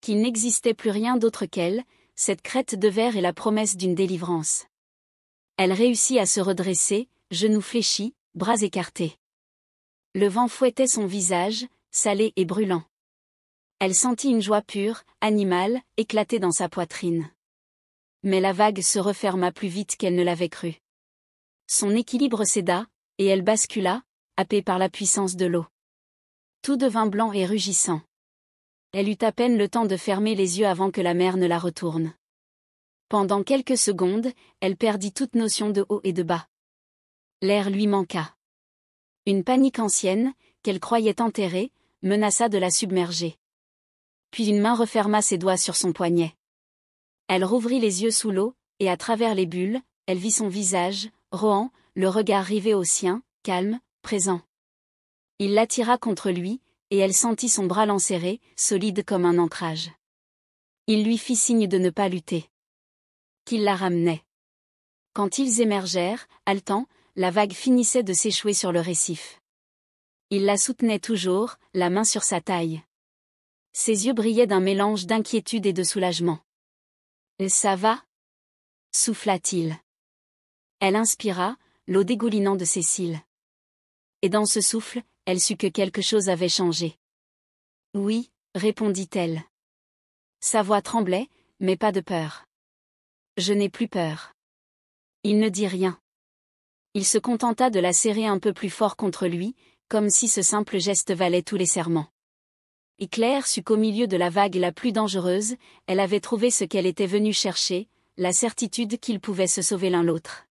Qu'il n'existait plus rien d'autre qu'elle, cette crête de verre est la promesse d'une délivrance. Elle réussit à se redresser, genoux fléchis, bras écartés. Le vent fouettait son visage, salé et brûlant. Elle sentit une joie pure, animale, éclater dans sa poitrine. Mais la vague se referma plus vite qu'elle ne l'avait cru. Son équilibre céda, et elle bascula, happée par la puissance de l'eau. Tout devint blanc et rugissant. Elle eut à peine le temps de fermer les yeux avant que la mer ne la retourne. Pendant quelques secondes, elle perdit toute notion de haut et de bas. L'air lui manqua. Une panique ancienne, qu'elle croyait enterrée, menaça de la submerger. Puis une main referma ses doigts sur son poignet. Elle rouvrit les yeux sous l'eau, et à travers les bulles, elle vit son visage, Rohan, le regard rivé au sien, calme, présent. Il l'attira contre lui, et elle sentit son bras l'enserrer, solide comme un ancrage. Il lui fit signe de ne pas lutter. Qu'il la ramenait. Quand ils émergèrent, haletants, la vague finissait de s'échouer sur le récif. Il la soutenait toujours, la main sur sa taille. Ses yeux brillaient d'un mélange d'inquiétude et de soulagement. « Ça va ?» souffla-t-il. Elle inspira, l'eau dégoulinant de ses cils. Et dans ce souffle, elle sut que quelque chose avait changé. « Oui », répondit-elle. Sa voix tremblait, mais pas de peur. « Je n'ai plus peur. » Il ne dit rien. Il se contenta de la serrer un peu plus fort contre lui, comme si ce simple geste valait tous les serments. Et Claire sut qu'au milieu de la vague la plus dangereuse, elle avait trouvé ce qu'elle était venue chercher, la certitude qu'ils pouvaient se sauver l'un l'autre.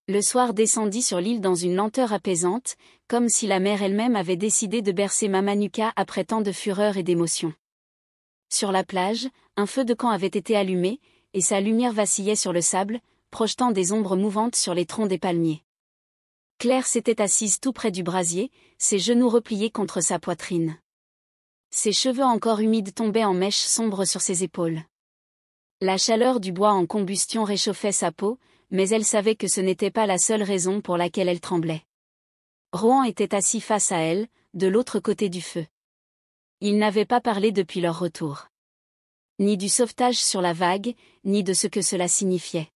Le soir descendit sur l'île dans une lenteur apaisante, comme si la mer elle-même avait décidé de bercer Mamanuca après tant de fureur et d'émotion. Sur la plage, un feu de camp avait été allumé, et sa lumière vacillait sur le sable, projetant des ombres mouvantes sur les troncs des palmiers. Claire s'était assise tout près du brasier, ses genoux repliés contre sa poitrine. Ses cheveux encore humides tombaient en mèches sombres sur ses épaules. La chaleur du bois en combustion réchauffait sa peau, mais elle savait que ce n'était pas la seule raison pour laquelle elle tremblait. Rohan était assis face à elle, de l'autre côté du feu. Ils n'avaient pas parlé depuis leur retour. Ni du sauvetage sur la vague, ni de ce que cela signifiait.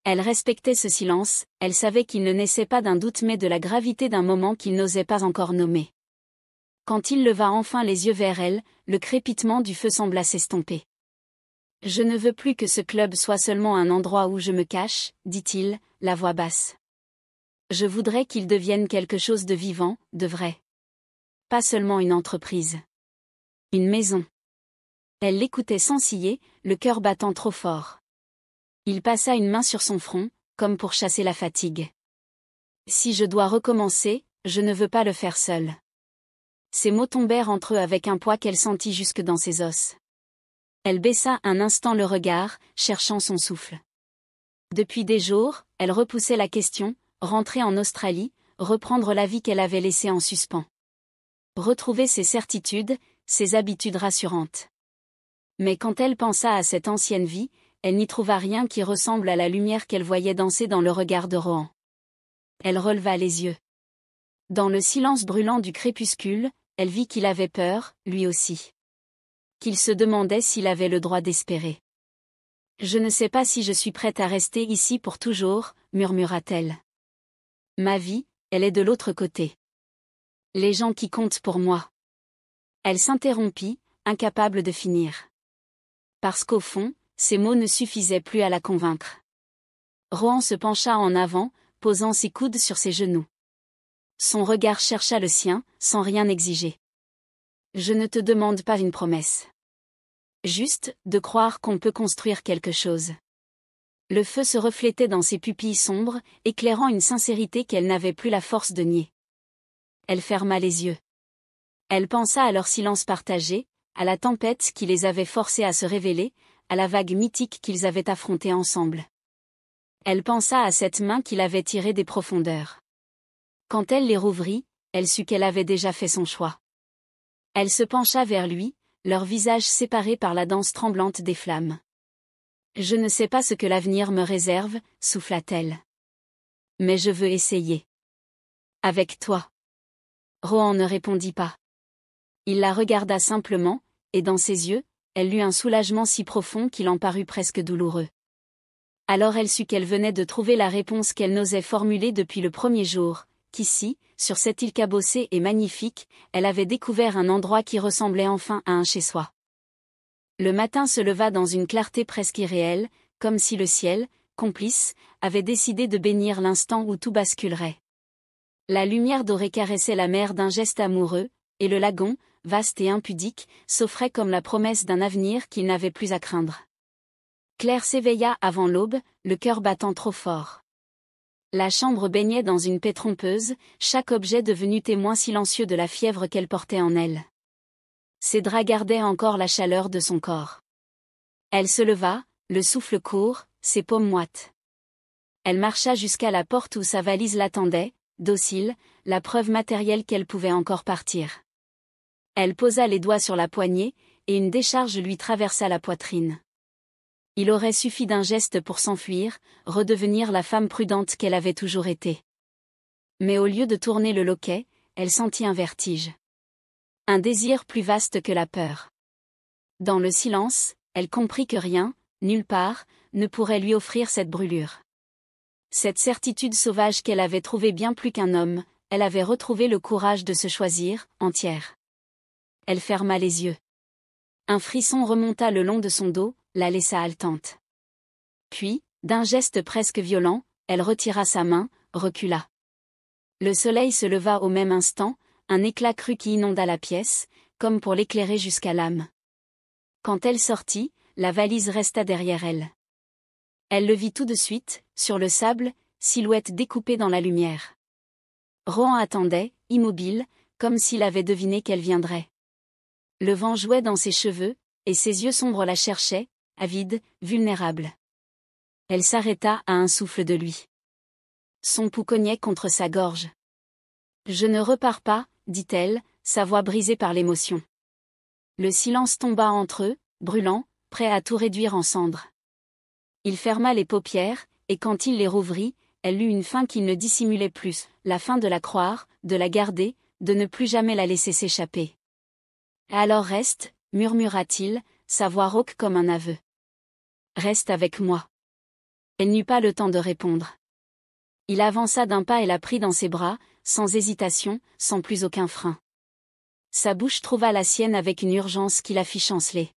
Elle respectait ce silence, elle savait qu'il ne naissait pas d'un doute mais de la gravité d'un moment qu'il n'osait pas encore nommer. Quand il leva enfin les yeux vers elle, le crépitement du feu sembla s'estomper. « Je ne veux plus que ce club soit seulement un endroit où je me cache, » dit-il, la voix basse. « Je voudrais qu'il devienne quelque chose de vivant, de vrai. Pas seulement une entreprise. Une maison. » Elle l'écoutait sans ciller, le cœur battant trop fort. Il passa une main sur son front, comme pour chasser la fatigue. « Si je dois recommencer, je ne veux pas le faire seul. » Ces mots tombèrent entre eux avec un poids qu'elle sentit jusque dans ses os. Elle baissa un instant le regard, cherchant son souffle. Depuis des jours, elle repoussait la question, rentrer en Australie, reprendre la vie qu'elle avait laissée en suspens. Retrouver ses certitudes, ses habitudes rassurantes. Mais quand elle pensa à cette ancienne vie, elle n'y trouva rien qui ressemble à la lumière qu'elle voyait danser dans le regard de Rohan. Elle releva les yeux. Dans le silence brûlant du crépuscule, elle vit qu'il avait peur, lui aussi. Qu'il se demandait s'il avait le droit d'espérer. « Je ne sais pas si je suis prête à rester ici pour toujours, » murmura-t-elle. « Ma vie, elle est de l'autre côté. Les gens qui comptent pour moi. » Elle s'interrompit, incapable de finir. Parce qu'au fond, ces mots ne suffisaient plus à la convaincre. Rohan se pencha en avant, posant ses coudes sur ses genoux. Son regard chercha le sien, sans rien exiger. « Je ne te demande pas une promesse. Juste, de croire qu'on peut construire quelque chose. » Le feu se reflétait dans ses pupilles sombres, éclairant une sincérité qu'elle n'avait plus la force de nier. Elle ferma les yeux. Elle pensa à leur silence partagé, à la tempête qui les avait forcés à se révéler, à la vague mythique qu'ils avaient affrontée ensemble. Elle pensa à cette main qu'il avait tirée des profondeurs. Quand elle les rouvrit, elle sut qu'elle avait déjà fait son choix. Elle se pencha vers lui, leurs visages séparés par la danse tremblante des flammes. « Je ne sais pas ce que l'avenir me réserve, » souffla-t-elle. « Mais je veux essayer. Avec toi. » Rohan ne répondit pas. Il la regarda simplement, et dans ses yeux, elle eut un soulagement si profond qu'il en parut presque douloureux. Alors elle sut qu'elle venait de trouver la réponse qu'elle n'osait formuler depuis le premier jour, qu'ici, sur cette île cabossée et magnifique, elle avait découvert un endroit qui ressemblait enfin à un chez-soi. Le matin se leva dans une clarté presque irréelle, comme si le ciel, complice, avait décidé de bénir l'instant où tout basculerait. La lumière dorée caressait la mer d'un geste amoureux, et le lagon, vaste et impudique, s'offrait comme la promesse d'un avenir qu'il n'avait plus à craindre. Claire s'éveilla avant l'aube, le cœur battant trop fort. La chambre baignait dans une paix trompeuse, chaque objet devenu témoin silencieux de la fièvre qu'elle portait en elle. Ses draps gardaient encore la chaleur de son corps. Elle se leva, le souffle court, ses paumes moites. Elle marcha jusqu'à la porte où sa valise l'attendait, docile, la preuve matérielle qu'elle pouvait encore partir. Elle posa les doigts sur la poignée, et une décharge lui traversa la poitrine. Il aurait suffi d'un geste pour s'enfuir, redevenir la femme prudente qu'elle avait toujours été. Mais au lieu de tourner le loquet, elle sentit un vertige. Un désir plus vaste que la peur. Dans le silence, elle comprit que rien, nulle part, ne pourrait lui offrir cette brûlure. Cette certitude sauvage qu'elle avait trouvée bien plus qu'un homme, elle avait retrouvé le courage de se choisir, entière. Elle ferma les yeux. Un frisson remonta le long de son dos, la laissa haletante. Puis, d'un geste presque violent, elle retira sa main, recula. Le soleil se leva au même instant, un éclat crut qui inonda la pièce, comme pour l'éclairer jusqu'à l'âme. Quand elle sortit, la valise resta derrière elle. Elle le vit tout de suite, sur le sable, silhouette découpée dans la lumière. Rohan attendait, immobile, comme s'il avait deviné qu'elle viendrait. Le vent jouait dans ses cheveux, et ses yeux sombres la cherchaient, avide, vulnérable. Elle s'arrêta à un souffle de lui. Son pouls cognait contre sa gorge. « Je ne repars pas, dit-elle, sa voix brisée par l'émotion. Le silence tomba entre eux, brûlant, prêt à tout réduire en cendres. Il ferma les paupières, et quand il les rouvrit, elle eut une faim qu'il ne dissimulait plus, la faim de la croire, de la garder, de ne plus jamais la laisser s'échapper. « Alors reste, murmura-t-il, sa voix rauque comme un aveu. Reste avec moi. Elle n'eut pas le temps de répondre. Il avança d'un pas et la prit dans ses bras, sans hésitation, sans plus aucun frein. Sa bouche trouva la sienne avec une urgence qui la fit chanceler.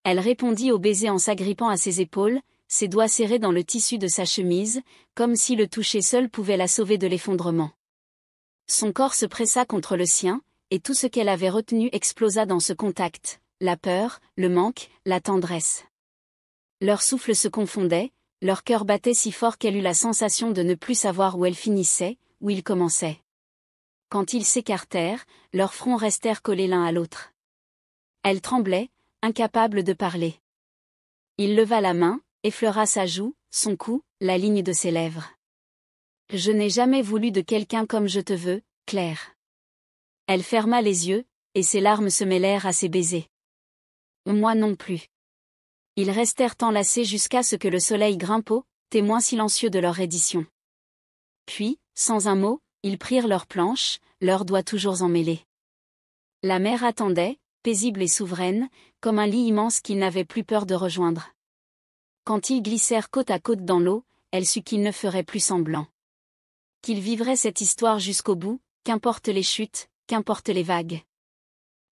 Elle répondit au baiser en s'agrippant à ses épaules, ses doigts serrés dans le tissu de sa chemise, comme si le toucher seul pouvait la sauver de l'effondrement. Son corps se pressa contre le sien, et tout ce qu'elle avait retenu explosa dans ce contact, la peur, le manque, la tendresse. Leurs souffles se confondaient, leur cœur battait si fort qu'elle eut la sensation de ne plus savoir où elle finissait, où il commençait. Quand ils s'écartèrent, leurs fronts restèrent collés l'un à l'autre. Elle tremblait, incapable de parler. Il leva la main, effleura sa joue, son cou, la ligne de ses lèvres. « Je n'ai jamais voulu de quelqu'un comme je te veux, Claire. » Elle ferma les yeux, et ses larmes se mêlèrent à ses baisers. Moi non plus. Ils restèrent enlacés jusqu'à ce que le soleil grimpe au, témoin silencieux de leur reddition. Puis, sans un mot, ils prirent leurs planches, leurs doigts toujours emmêlés. La mer attendait, paisible et souveraine, comme un lit immense qu'ils n'avaient plus peur de rejoindre. Quand ils glissèrent côte à côte dans l'eau, elle sut qu'ils ne feraient plus semblant. Qu'ils vivraient cette histoire jusqu'au bout, qu'importe les chutes, qu'importe les vagues.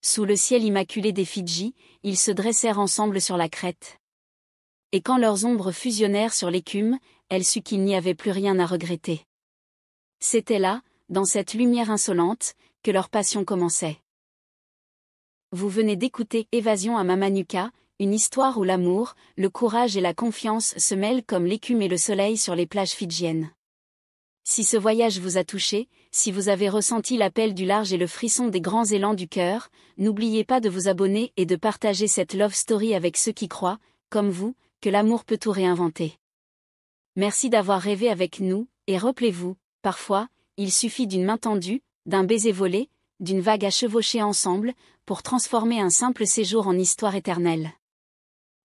Sous le ciel immaculé des Fidji, ils se dressèrent ensemble sur la crête. Et quand leurs ombres fusionnèrent sur l'écume, elle sut qu'il n'y avait plus rien à regretter. C'était là, dans cette lumière insolente, que leur passion commençait. Vous venez d'écouter Évasion à Mamanuca, une histoire où l'amour, le courage et la confiance se mêlent comme l'écume et le soleil sur les plages fidjiennes. Si ce voyage vous a touché, si vous avez ressenti l'appel du large et le frisson des grands élans du cœur, n'oubliez pas de vous abonner et de partager cette love story avec ceux qui croient, comme vous, que l'amour peut tout réinventer. Merci d'avoir rêvé avec nous, et rappelez-vous, parfois, il suffit d'une main tendue, d'un baiser volé, d'une vague à chevaucher ensemble, pour transformer un simple séjour en histoire éternelle.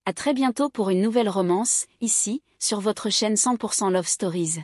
À très bientôt pour une nouvelle romance, ici, sur votre chaîne 100% Love Stories.